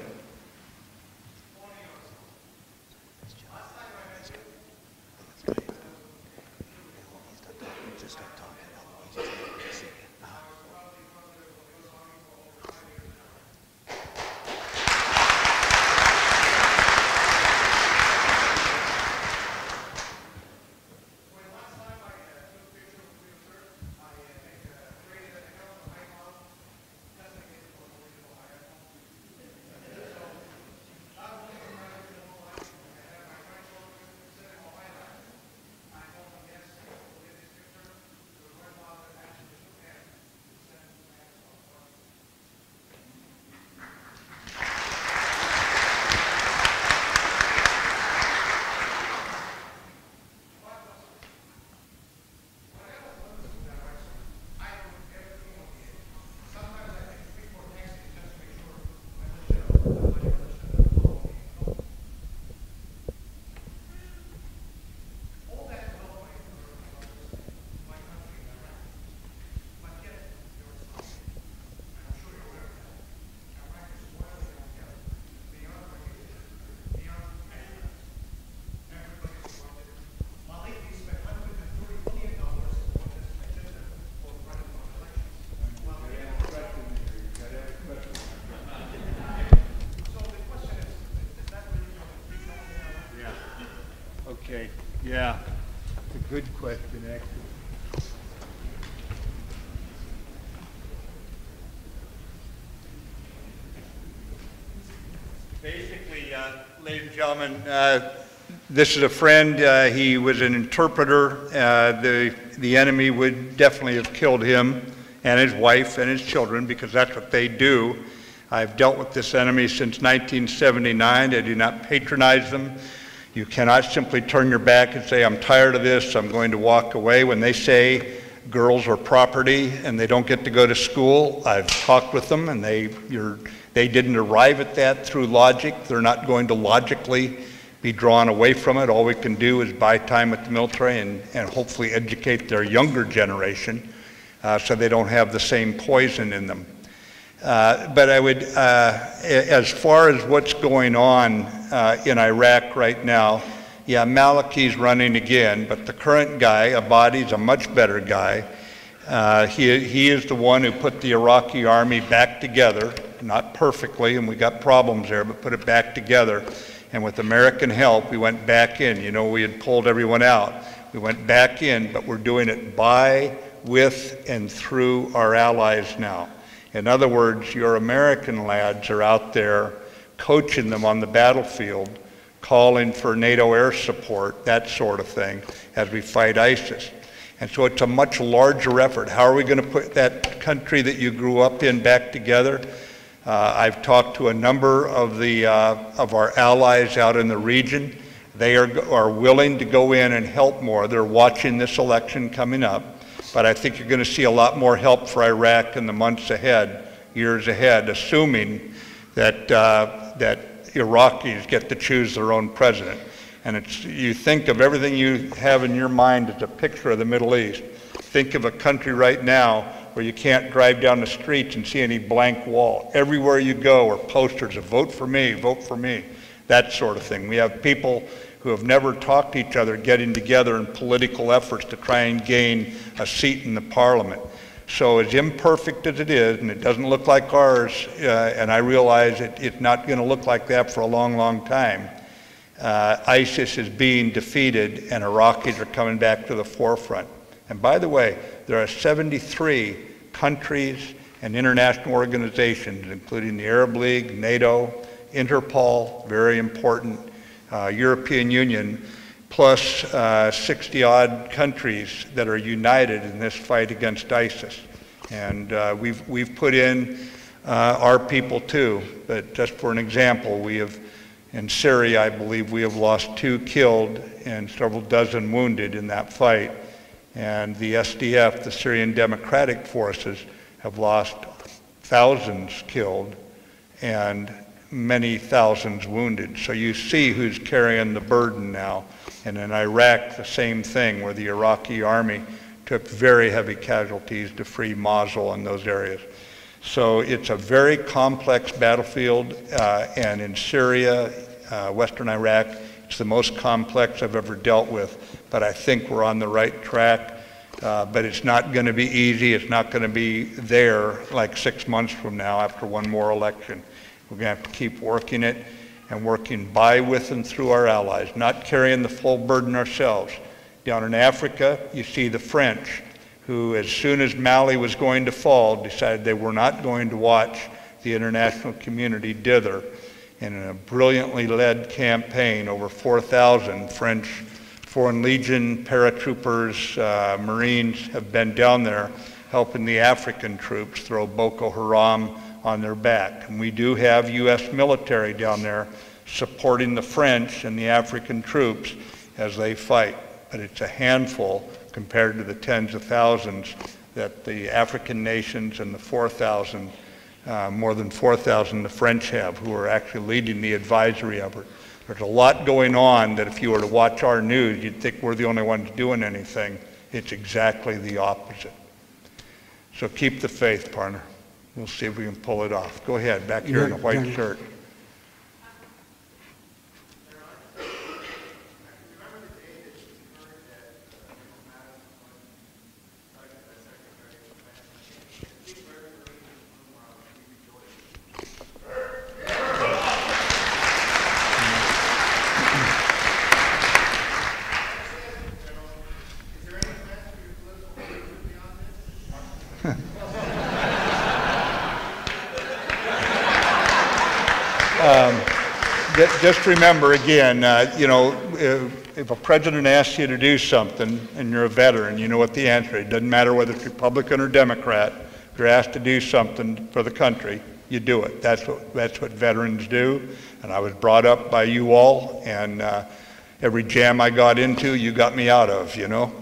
Okay, yeah, it's a good question, actually. Basically, ladies and gentlemen, this is a friend. He was an interpreter. The enemy would definitely have killed him and his wife and his children because that's what they do. I've dealt with this enemy since 1979. I do not patronize them. You cannot simply turn your back and say, I'm tired of this, I'm going to walk away. When they say girls are property and they don't get to go to school, I've talked with them and they didn't arrive at that through logic. They're not going to logically be drawn away from it. All we can do is buy time at the military and hopefully educate their younger generation so they don't have the same poison in them. But I would, as far as what's going on in Iraq right now, yeah, Maliki's running again, but the current guy, Abadi's a much better guy. He is the one who put the Iraqi army back together, not perfectly, and we got problems there, but put it back together. And with American help, we went back in. You know, we had pulled everyone out. We went back in, but we're doing it by, with, and through our allies now. In other words, your American lads are out there coaching them on the battlefield, calling for NATO air support, that sort of thing, as we fight ISIS. And so it's a much larger effort. How are we going to put that country that you grew up in back together? I've talked to a number of our allies out in the region. They are willing to go in and help more. They're watching this election coming up. But I think you're going to see a lot more help for Iraq in the months ahead, years ahead, assuming that Iraqis get to choose their own president. And you think of everything you have in your mind as a picture of the Middle East. Think of a country right now where you can't drive down the streets and see any blank wall. Everywhere you go are posters of vote for me, that sort of thing. We have people who have never talked to each other getting together in political efforts to try and gain a seat in the parliament. So as imperfect as it is, and it doesn't look like ours, and I realize it's not going to look like that for a long, long time, ISIS is being defeated and Iraqis are coming back to the forefront. And by the way, there are 73 countries and international organizations, including the Arab League, NATO, Interpol, very important, European Union, plus 60-odd countries that are united in this fight against ISIS. And we've put in our people too. But just for an example, in Syria, I believe we have lost 2 killed and several dozen wounded in that fight. And the SDF, the Syrian Democratic Forces, have lost thousands killed and many thousands wounded. So you see who's carrying the burden now. And in Iraq, the same thing, where the Iraqi army took very heavy casualties to free Mosul and those areas. So it's a very complex battlefield, and in Syria, Western Iraq, it's the most complex I've ever dealt with. But I think we're on the right track. But it's not going to be easy. It's not going to be there like 6 months from now after one more election. We're going to have to keep working it and working by, with, and through our allies, not carrying the full burden ourselves. Down in Africa, you see the French, who as soon as Mali was going to fall, decided they were not going to watch the international community dither. And in a brilliantly led campaign, over 4,000 French Foreign Legion paratroopers, Marines have been down there helping the African troops throw Boko Haram on their back. And we do have U.S. military down there supporting the French and the African troops as they fight. But it's a handful compared to the tens of thousands that the African nations and the 4,000, more than 4,000 the French have, who are actually leading the advisory effort. There's a lot going on that if you were to watch our news, you'd think we're the only ones doing anything. It's exactly the opposite. So keep the faith, partner. We'll see if we can pull it off. Go ahead, back here in a white shirt. Just remember again, you know, if a president asks you to do something and you're a veteran, you know what the answer is. It doesn't matter whether it's Republican or Democrat. If you're asked to do something for the country, you do it. That's what veterans do. And I was brought up by you all, and every jam I got into, you got me out of, you know.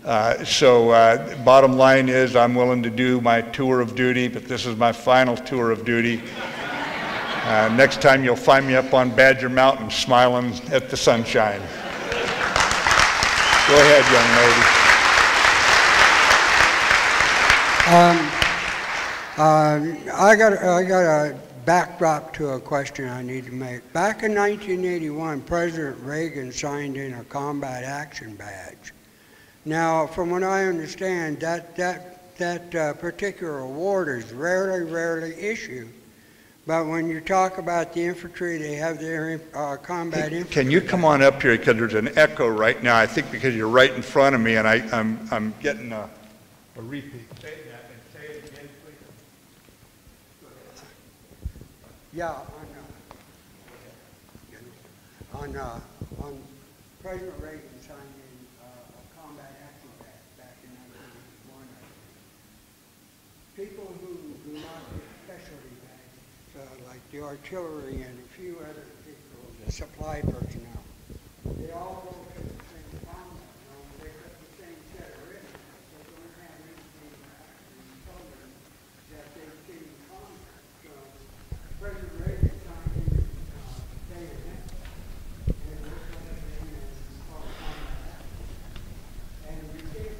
Bottom line is I'm willing to do my tour of duty, but this is my final tour of duty. Next time you'll find me up on Badger Mountain smiling at the sunshine. Go ahead, young lady. I got a backdrop to a question I need to make. Back in 1981, President Reagan signed in a combat action badge. Now, from what I understand, that particular award is rarely issued. But when you talk about the infantry, they have their combat infantry. Can you come on up here, because there's an echo right now, I think because you're right in front of me, and I'm getting a repeat. Say that and say it again, please. Yeah, on President Reagan signed in a combat action back in 1991. People who do not get specialty badges, like the artillery and a few other people, the supply personnel, they all go to the same combat zone. They got the same set of risks, so they don't have anything to actually tell them that they've been in combat. So President Reagan signed in bayonet, and it looks like it's called combat action. And you think,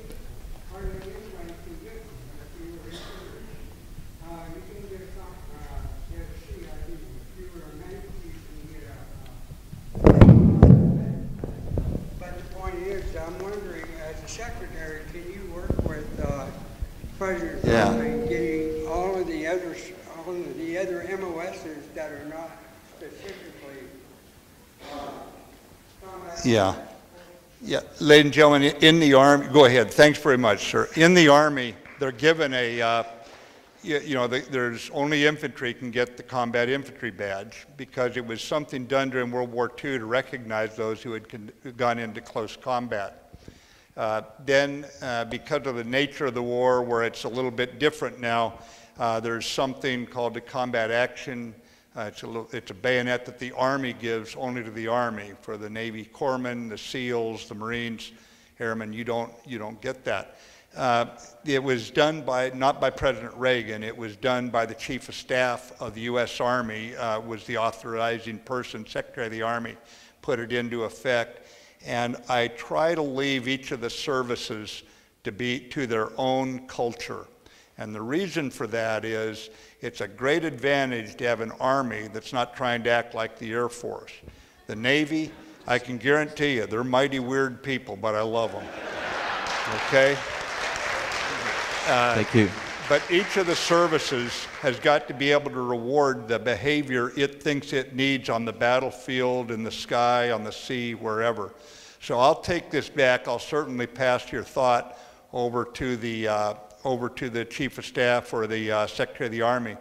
hardly anyone can get them. If you were you can get a CID. If you were a medic, you can get a but the point is, I'm wondering, as a secretary, can you work with President Trump in getting all of the other MOSs that are not specifically combat? Yeah, ladies and gentlemen, in the Army, go ahead. Thanks very much, sir. In the Army, they're given a, there's only infantry can get the combat infantry badge because it was something done during World War II to recognize those who had gone into close combat. Then, because of the nature of the war, where it's a little bit different now, there's something called the combat action. It's a bayonet that the Army gives only to the Army. For the Navy corpsmen, the SEALs, the Marines, airmen, you don't get that. It was done not by President Reagan, it was done by the Chief of Staff of the U.S. Army, was the authorizing person, Secretary of the Army, put it into effect. And I try to leave each of the services to their own culture. And the reason for that is it's a great advantage to have an Army that's not trying to act like the Air Force. The Navy, I can guarantee you, they're mighty weird people, but I love them. Okay? Thank you. But each of the services has got to be able to reward the behavior it thinks it needs on the battlefield, in the sky, on the sea, wherever. So I'll take this back. I'll certainly pass your thought over to the Chief of Staff or the Secretary of the Army.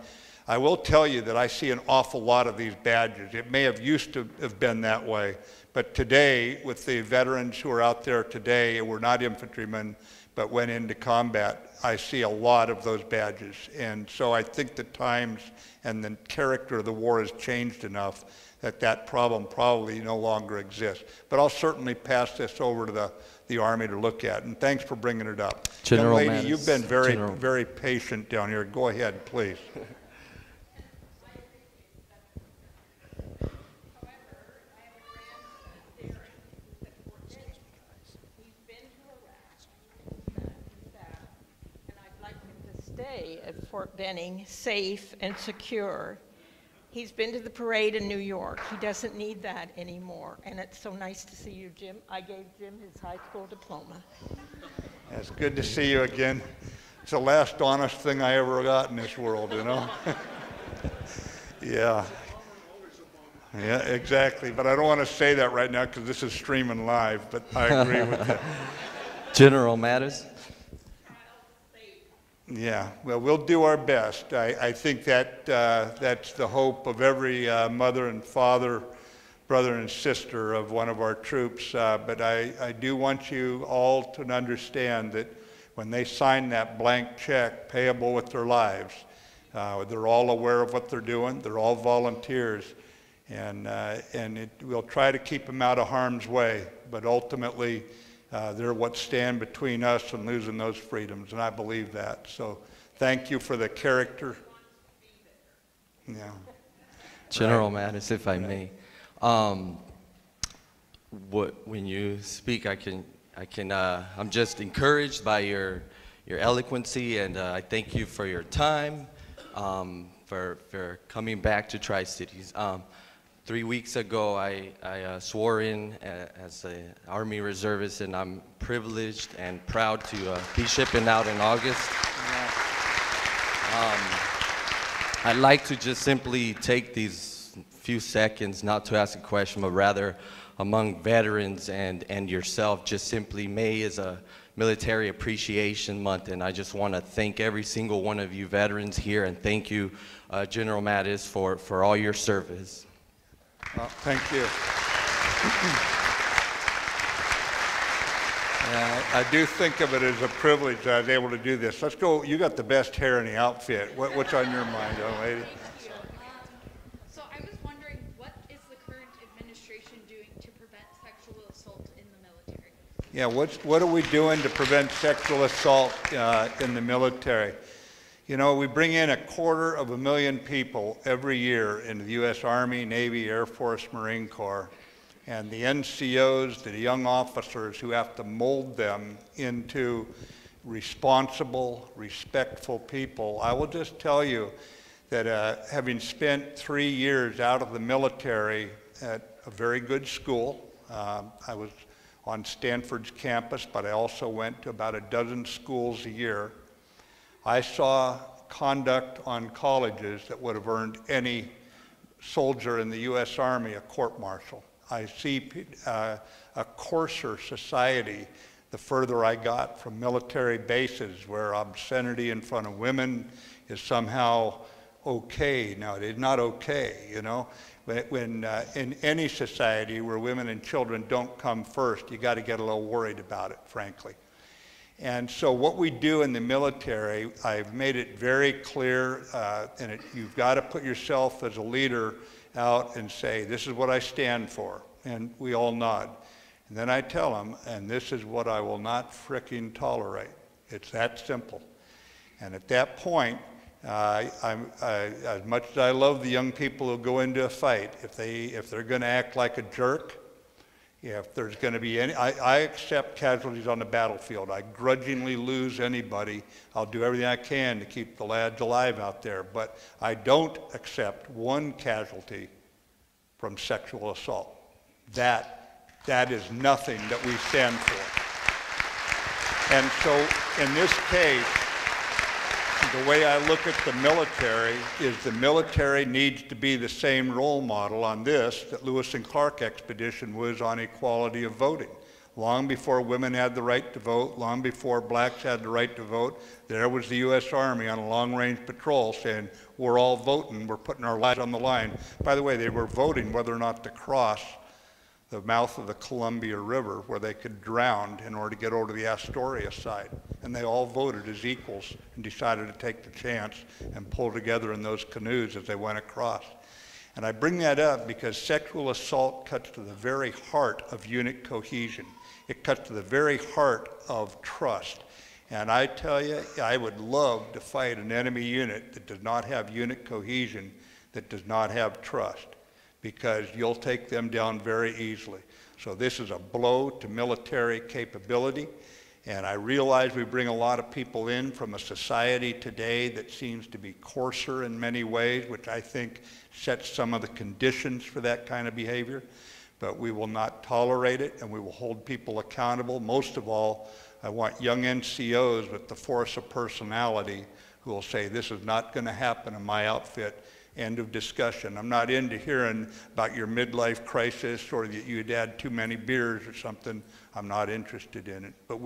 I will tell you that I see an awful lot of these badges. It may have used to have been that way, but today, with the veterans who are out there today, who were not infantrymen, but went into combat, I see a lot of those badges. And so I think the times and the character of the war has changed enough that that problem probably no longer exists. But I'll certainly pass this over to the Army to look at. And thanks for bringing it up. General Young lady, Mattis. you've been very patient down here. Go ahead, please. At Fort Benning, safe and secure. He's been to the parade in New York. He doesn't need that anymore. And it's so nice to see you, Jim. I gave Jim his high school diploma. It's good to see you again. It's the last honest thing I ever got in this world, you know? Yeah. Yeah, exactly. But I don't want to say that right now because this is streaming live, but I agree with that. General Mattis. Yeah, well, we'll do our best. I think that that's the hope of every mother and father, brother and sister of one of our troops. But I do want you all to understand that when they sign that blank check payable with their lives, they're all aware of what they're doing. They're all volunteers. And we'll try to keep them out of harm's way, but ultimately they're what stand between us and losing those freedoms, and I believe that. So thank you for the character. Yeah. General Mattis, if I may. When you speak, I'm just encouraged by your eloquency, and I thank you for your time, for coming back to Tri-Cities. 3 weeks ago, I swore in as an Army reservist, and I'm privileged and proud to be shipping out in August. I'd like to just simply take these few seconds, not to ask a question, but rather among veterans and yourself, just simply May is a Military Appreciation Month, and I just want to thank every single one of you veterans here, and thank you, General Mattis, for all your service. Well, thank you. I do think of it as a privilege that I was able to do this. Let's go. You got the best hair in the outfit. What's on your mind, young lady? So I was wondering, what is the current administration doing to prevent sexual assault in the military? Yeah, what are we doing to prevent sexual assault in the military? You know, we bring in 250,000 people every year into the U.S. Army, Navy, Air Force, Marine Corps. And the NCOs, the young officers who have to mold them into responsible, respectful people. I will just tell you that having spent 3 years out of the military at a very good school, I was on Stanford's campus, but I also went to about a dozen schools a year. I saw conduct on colleges that would have earned any soldier in the U.S. Army a court-martial. I see a coarser society the further I got from military bases where obscenity in front of women is somehow okay. Now, it is not okay, you know. When in any society where women and children don't come first, you got to get a little worried about it, frankly. And so what we do in the military, I've made it very clear, you've got to put yourself as a leader out and say, this is what I stand for. And we all nod. And then I tell them, and this is what I will not fricking tolerate. It's that simple. And at that point, as much as I love the young people who go into a fight, if they're going to act like a jerk, if there's going to be any, I accept casualties on the battlefield. I grudgingly lose anybody. I'll do everything I can to keep the lads alive out there. But I don't accept one casualty from sexual assault. That is nothing that we stand for. And so in this case, the way I look at the military is the military needs to be the same role model on this that Lewis and Clark expedition was on equality of voting. Long before women had the right to vote, long before blacks had the right to vote, there was the U.S. Army on a long-range patrol saying, we're all voting, we're putting our lives on the line. By the way, they were voting whether or not to cross the mouth of the Columbia River where they could drown in order to get over to the Astoria side. And they all voted as equals and decided to take the chance and pull together in those canoes as they went across. And I bring that up because sexual assault cuts to the very heart of unit cohesion. It cuts to the very heart of trust. And I tell you, I would love to fight an enemy unit that does not have unit cohesion, that does not have trust, because you'll take them down very easily. So this is a blow to military capability. And I realize we bring a lot of people in from a society today that seems to be coarser in many ways, which I think sets some of the conditions for that kind of behavior. But we will not tolerate it, and we will hold people accountable. Most of all, I want young NCOs with the force of personality who will say, this is not going to happen in my outfit. End of discussion. I'm not into hearing about your midlife crisis or that you'd had too many beers or something. I'm not interested in it. But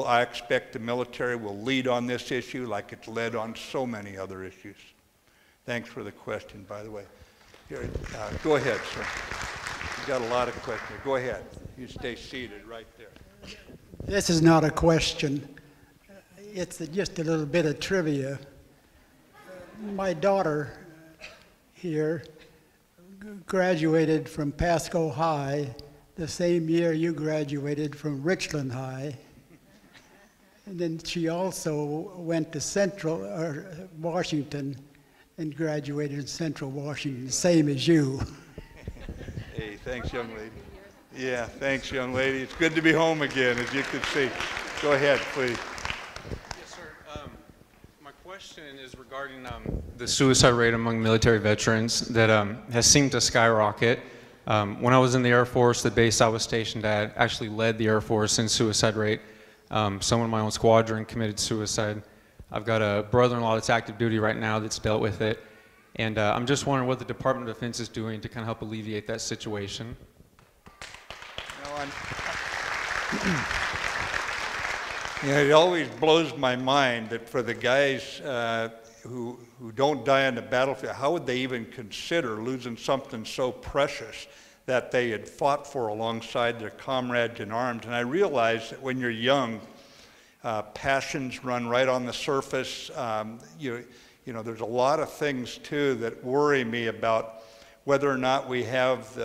I expect the military will lead on this issue like it's led on so many other issues. Thanks for the question, by the way. Here, go ahead, sir. You got a lot of questions. Go ahead. You stay seated right there. This is not a question. It's just a little bit of trivia. My daughter here graduated from Pasco High the same year you graduated from Richland High. And then she also went to Washington and graduated in Central Washington, same as you. Hey, thanks, young lady. Yeah, thanks, young lady. It's good to be home again, as you can see. Go ahead, please. Yes, sir. My question is regarding the suicide rate among military veterans that has seemed to skyrocket. When I was in the Air Force, the base I was stationed at actually led the Air Force in suicide rate. Someone in my own squadron committed suicide. I've got a brother-in-law that's active duty right now that's dealt with it. And I'm just wondering what the Department of Defense is doing to kind of help alleviate that situation. It always blows my mind that for the guys who don't die on the battlefield, how would they even consider losing something so precious that they had fought for alongside their comrades in arms? And I realize that when you're young, passions run right on the surface. You know, there's a lot of things too that worry me about whether or not we have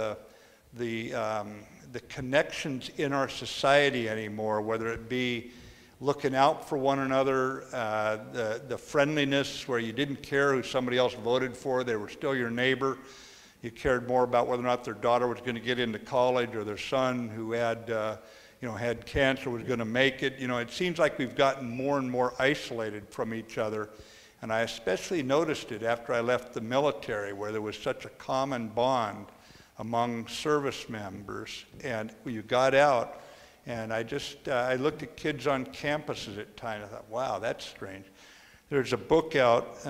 the connections in our society anymore, whether it be looking out for one another, the friendliness where you didn't care who somebody else voted for, they were still your neighbor. You cared more about whether or not their daughter was going to get into college or their son who had, had cancer was going to make it. You know, it seems like we've gotten more and more isolated from each other. And I especially noticed it after I left the military, where there was such a common bond among service members. And you got out, and I looked at kids on campuses at times. I thought, wow, that's strange. There's a book out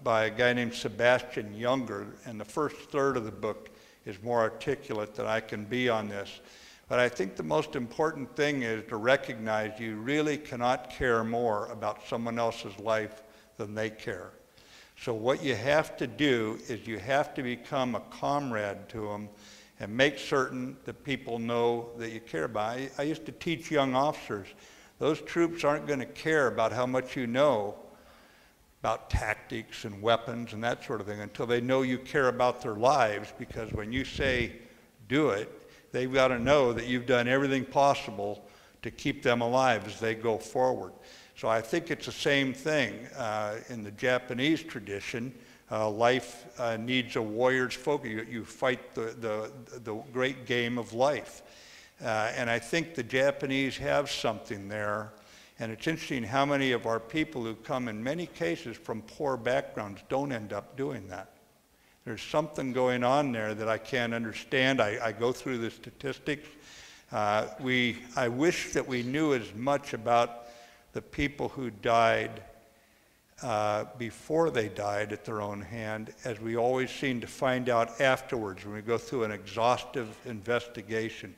by a guy named Sebastian Junger, and the first third of the book is more articulate than I can be on this. But I think the most important thing is to recognize you really cannot care more about someone else's life than they care. So what you have to do is you have to become a comrade to them and make certain that people know that you care about. I used to teach young officers, those troops aren't going to care about how much you know about tactics and weapons and that sort of thing until they know you care about their lives, because when you say do it, they've got to know that you've done everything possible to keep them alive as they go forward. So I think it's the same thing in the Japanese tradition. Life needs a warrior's focus. You fight the great game of life. And I think the Japanese have something there. And it's interesting how many of our people who come in many cases from poor backgrounds don't end up doing that. There's something going on there that I can't understand. I go through the statistics. I wish that we knew as much about the people who died before they died at their own hand as we always seem to find out afterwards when we go through an exhaustive investigation.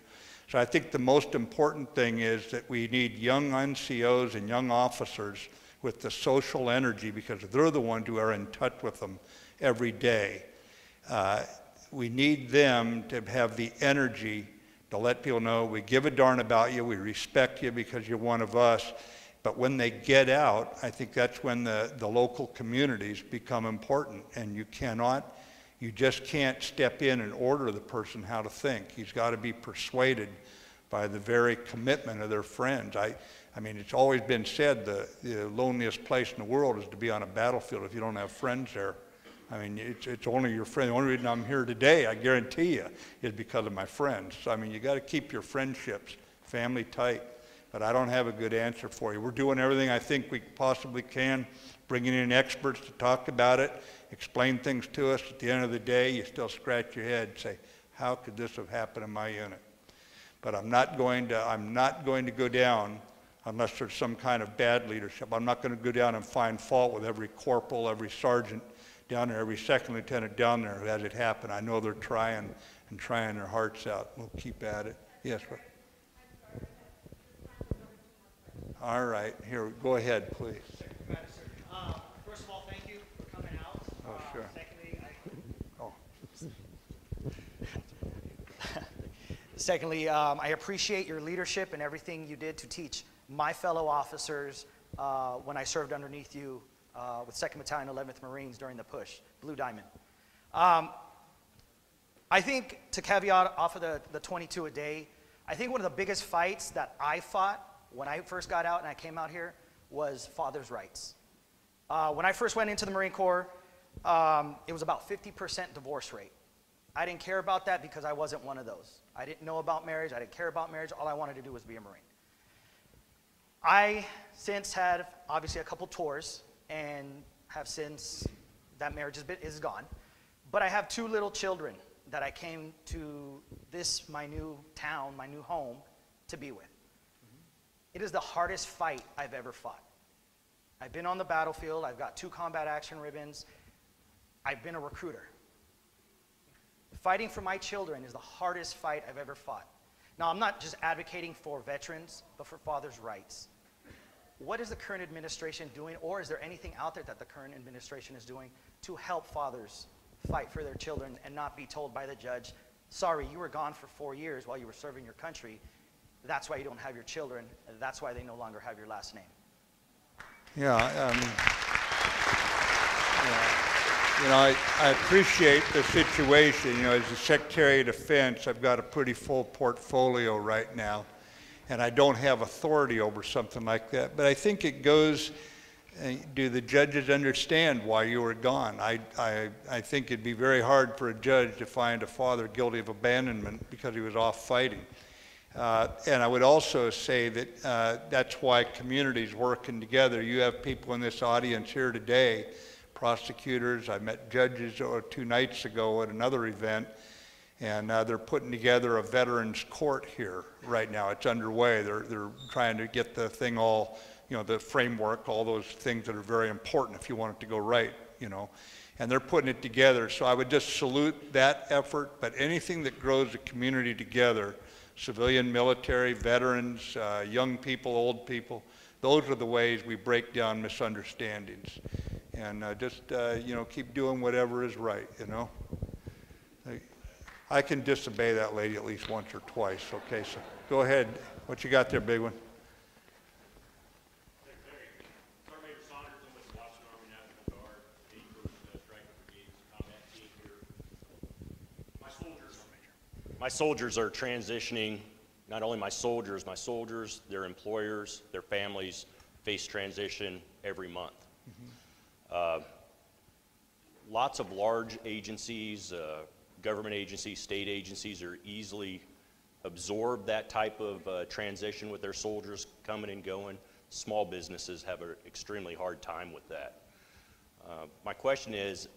So I think the most important thing is that we need young NCOs and young officers with the social energy, because they're the ones who are in touch with them every day. We need them to have the energy to let people know we give a darn about you, we respect you because you're one of us. But when they get out, I think that's when the local communities become important. And you just can't step in and order the person how to think. He's got to be persuaded by the very commitment of their friends. I mean, it's always been said the loneliest place in the world is to be on a battlefield if you don't have friends there. I mean, it's only your friend. The only reason I'm here today, I guarantee you, is because of my friends. So, I mean, you got to keep your friendships, family tight. But I don't have a good answer for you. We're doing everything I think we possibly can, bringing in experts to talk about it, explain things to us. At the end of the day, you still scratch your head and say, how could this have happened in my unit? But I'm not going to go down unless there's some kind of bad leadership. I'm not going to go down and find fault with every corporal, every sergeant down there, every second lieutenant down there who had it happen. I know they're trying their hearts out. We'll keep at it. Yes, sir. All right, here, go ahead, please. First of all, thank you for coming out. Oh, sure. Secondly, I appreciate your leadership and everything you did to teach my fellow officers when I served underneath you with 2nd Battalion, 11th Marines during the push, Blue Diamond. I think, to caveat off of the 22 a day, I think one of the biggest fights that I fought when I first got out and I came out here was father's rights. When I first went into the Marine Corps, it was about 50% divorce rate. I didn't care about that because I wasn't one of those. I didn't know about marriage. I didn't care about marriage. All I wanted to do was be a Marine. I since had, obviously, a couple tours and have since, that marriage is gone. But I have 2 little children that I came to this, my new town, my new home, to be with. It is the hardest fight I've ever fought. I've been on the battlefield. I've got 2 combat action ribbons. I've been a recruiter. Fighting for my children is the hardest fight I've ever fought. Now, I'm not just advocating for veterans, but for fathers' rights. What is the current administration doing, or is there anything out there that the current administration is doing to help fathers fight for their children and not be told by the judge, sorry, you were gone for 4 years while you were serving your country. That's why you don't have your children, and that's why they no longer have your last name. Yeah, you know, I appreciate the situation. You know, as the Secretary of Defense, I've got a pretty full portfolio right now, and I don't have authority over something like that. But I think it goes, do the judges understand why you were gone? I think it'd be very hard for a judge to find a father guilty of abandonment because he was off fighting. And I would also say that that's why communities working together. You have people in this audience here today, prosecutors. I met judges 2 nights ago at another event, and they're putting together a veterans court here right now. It's underway. They're trying to get the thing all, you know, the framework, all those things that are very important if you want it to go right, you know. And they're putting it together. So I would just salute that effort, but anything that grows the community together, civilian, military, veterans, young people, old people, those are the ways we break down misunderstandings. And just, you know, keep doing whatever is right, you know. I can disobey that lady at least once or twice. Okay, so go ahead. What you got there, big one? My soldiers are transitioning. Not only my soldiers, their employers, their families face transition every month. Lots of large agencies, government agencies, state agencies are easily absorb that type of transition with their soldiers coming and going. Small businesses have an extremely hard time with that. My question is,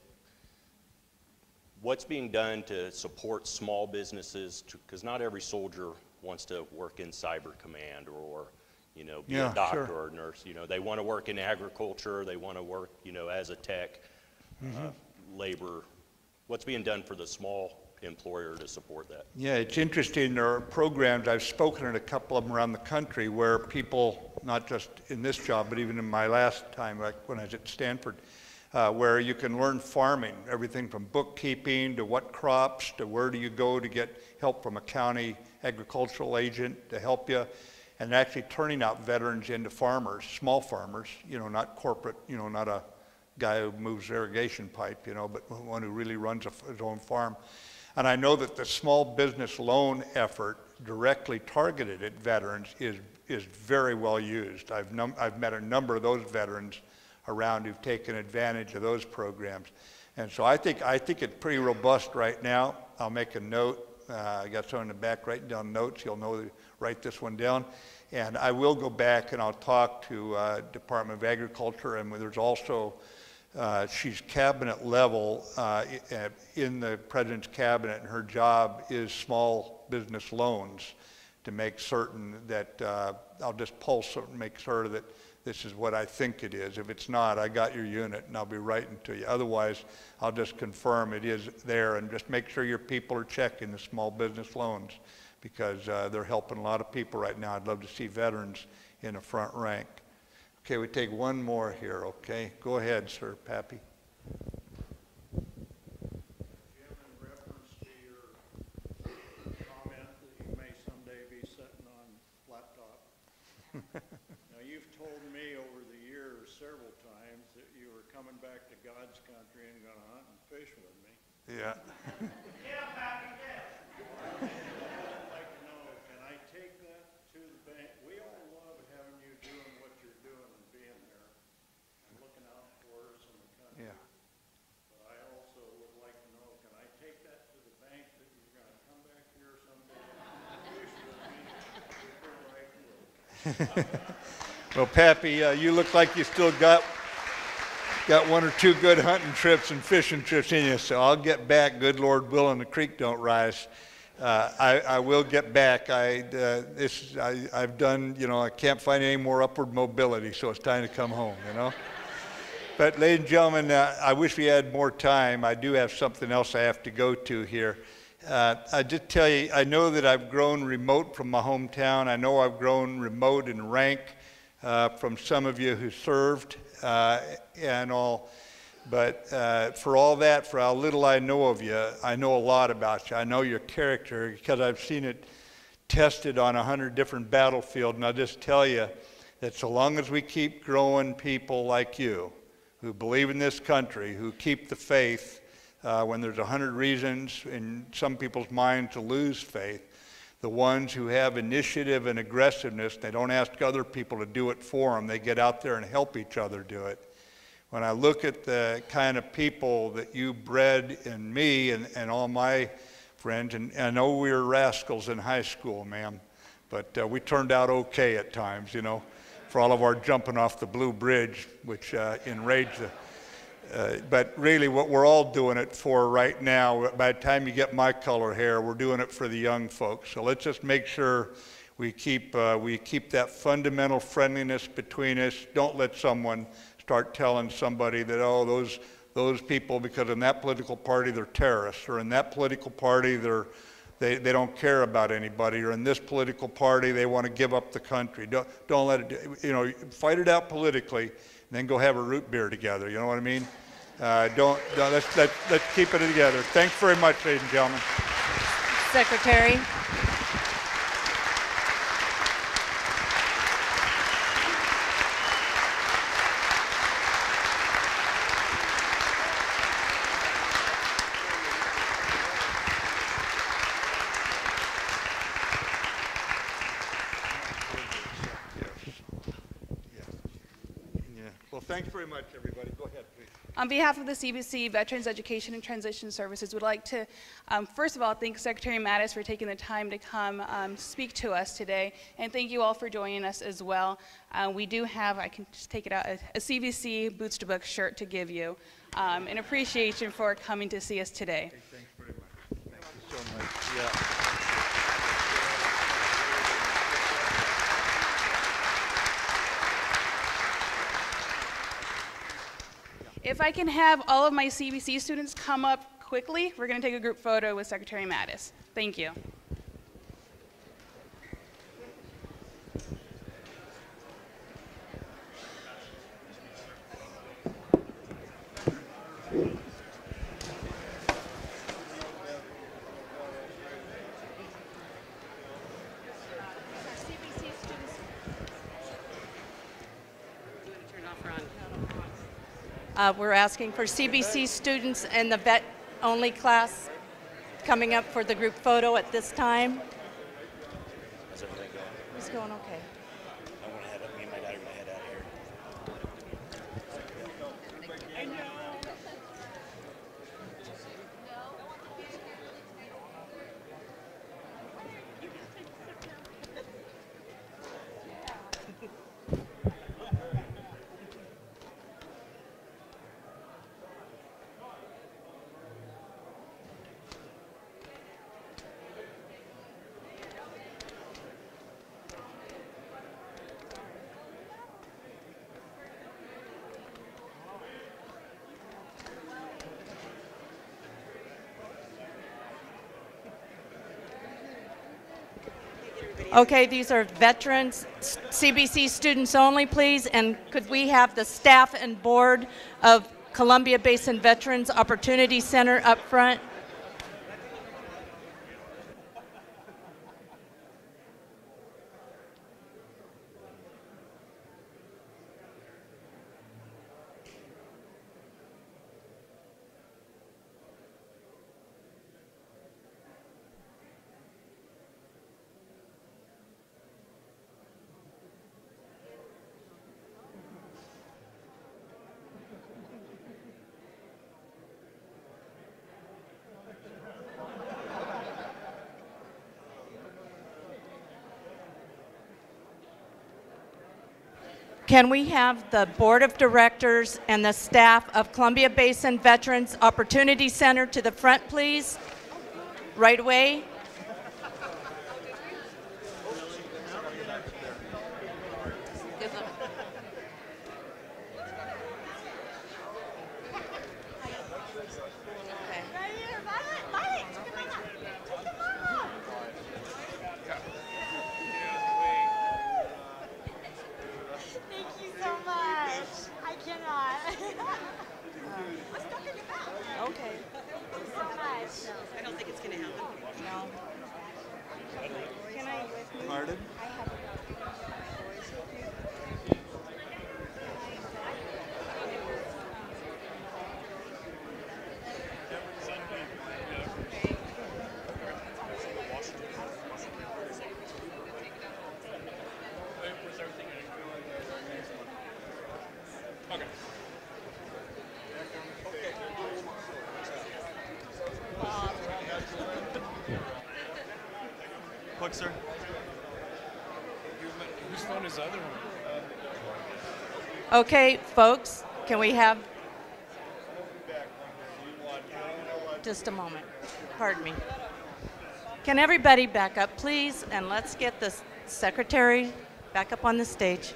what's being done to support small businesses? Because not every soldier wants to work in cyber command or, you know, be a doctor or a nurse. You know, they want to work in agriculture. They want to work, you know, as a tech, labor. What's being done for the small employer to support that? Yeah, it's interesting. There are programs, I've spoken at a couple of them around the country, where people, not just in this job, but even in my last time, like when I was at Stanford, where you can learn farming, everything from bookkeeping to what crops to where do you go to get help from a county agricultural agent to help you, and actually turning out veterans into farmers, small farmers, you know, not corporate, you know, not a guy who moves irrigation pipe, you know, but one who really runs his own farm. And I know that the small business loan effort directly targeted at veterans is very well used. I've met a number of those veterans around who've taken advantage of those programs. And so I think it's pretty robust right now. I'll make a note. I got someone in the back writing down notes. You'll know to write this one down. And I will go back and I'll talk to Department of Agriculture, and there's also, she's cabinet level in the President's cabinet, and her job is small business loans to make certain that, I'll just pulse it and make sure that this is what I think it is. If it's not, I got your unit and I'll be writing to you. Otherwise, I'll just confirm it is there, and just make sure your people are checking the small business loans, because they're helping a lot of people right now. I'd love to see veterans in the front rank. Okay, we take one more here, okay? Go ahead, sir, Pappy. Now, you've told me over the years several times that you were coming back to God's country and going to hunt and fish with me. Yeah. Well, Pappy, you look like you still got one or two good hunting trips and fishing trips in you, so I'll get back, good Lord willing, the creek don't rise. I will get back. I've done, I can't find any more upward mobility, so it's time to come home, But ladies and gentlemen, I wish we had more time. I do have something else I have to go to here. I just tell you, I know that I've grown remote from my hometown. I know I've grown remote in rank from some of you who served and all. But for all that, for how little I know of you, I know a lot about you. I know your character because I've seen it tested on 100 different battlefields. And I'll just tell you that so long as we keep growing people like you, who believe in this country, who keep the faith when there's 100 reasons in some people's minds to lose faith, the ones who have initiative and aggressiveness, they don't ask other people to do it for them. They get out there and help each other do it. When I look at the kind of people that you bred in me and all my friends, and I know we were rascals in high school, ma'am, but we turned out okay at times, for all of our jumping off the Blue Bridge, which enraged the... but really what we're all doing it for right now, by the time you get my color hair, we're doing it for the young folks. So let's just make sure we keep that fundamental friendliness between us. Don't let someone start telling somebody that, oh, those people, because in that political party they're terrorists, or in that political party they don't care about anybody, or in this political party they want to give up the country. Don't let it, fight it out politically, and then go have a root beer together. You know what I mean? Let's keep it together. Thanks very much, ladies and gentlemen. Secretary. Thanks very much, everybody. Go ahead, please. On behalf of the CBC Veterans Education and Transition Services, we'd like to, first of all, thank Secretary Mattis for taking the time to come speak to us today, and thank you all for joining us as well. We do have, I can just take it out, a CBC Boots to Book shirt to give you in appreciation for coming to see us today. Hey, thanks very much. Thank you so much. Yeah. If I can have all of my CBC students come up quickly, we're going to take a group photo with Secretary Mattis. Thank you. We're asking for CBC students in the vet-only class coming up for the group photo at this time. How's everything going? It's going okay. I want to head up. Me and my dad are going to head out here. I know. Okay, these are veterans, CBC students only, please. And could we have the staff and board of Columbia Basin Veterans Opportunity Center up front? Can we have the Board of Directors and the staff of Columbia Basin Veterans Opportunity Center to the front, please? Right away. Pardon? Quick, sir. Whose phone is the other one? Okay, folks, can we have just a moment? Pardon me. Can everybody back up, please? And let's get the secretary back up on the stage.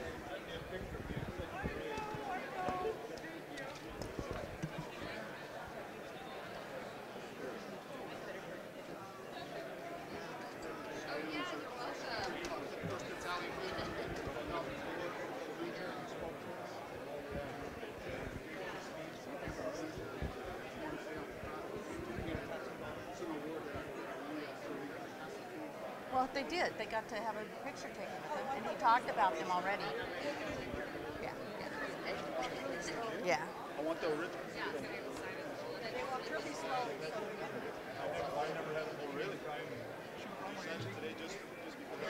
Well, they did. They got to have a picture taken with him, and he talked about them already. Yeah. Yeah. I want the original. They walk really slow. I never had them. Really? Today just because I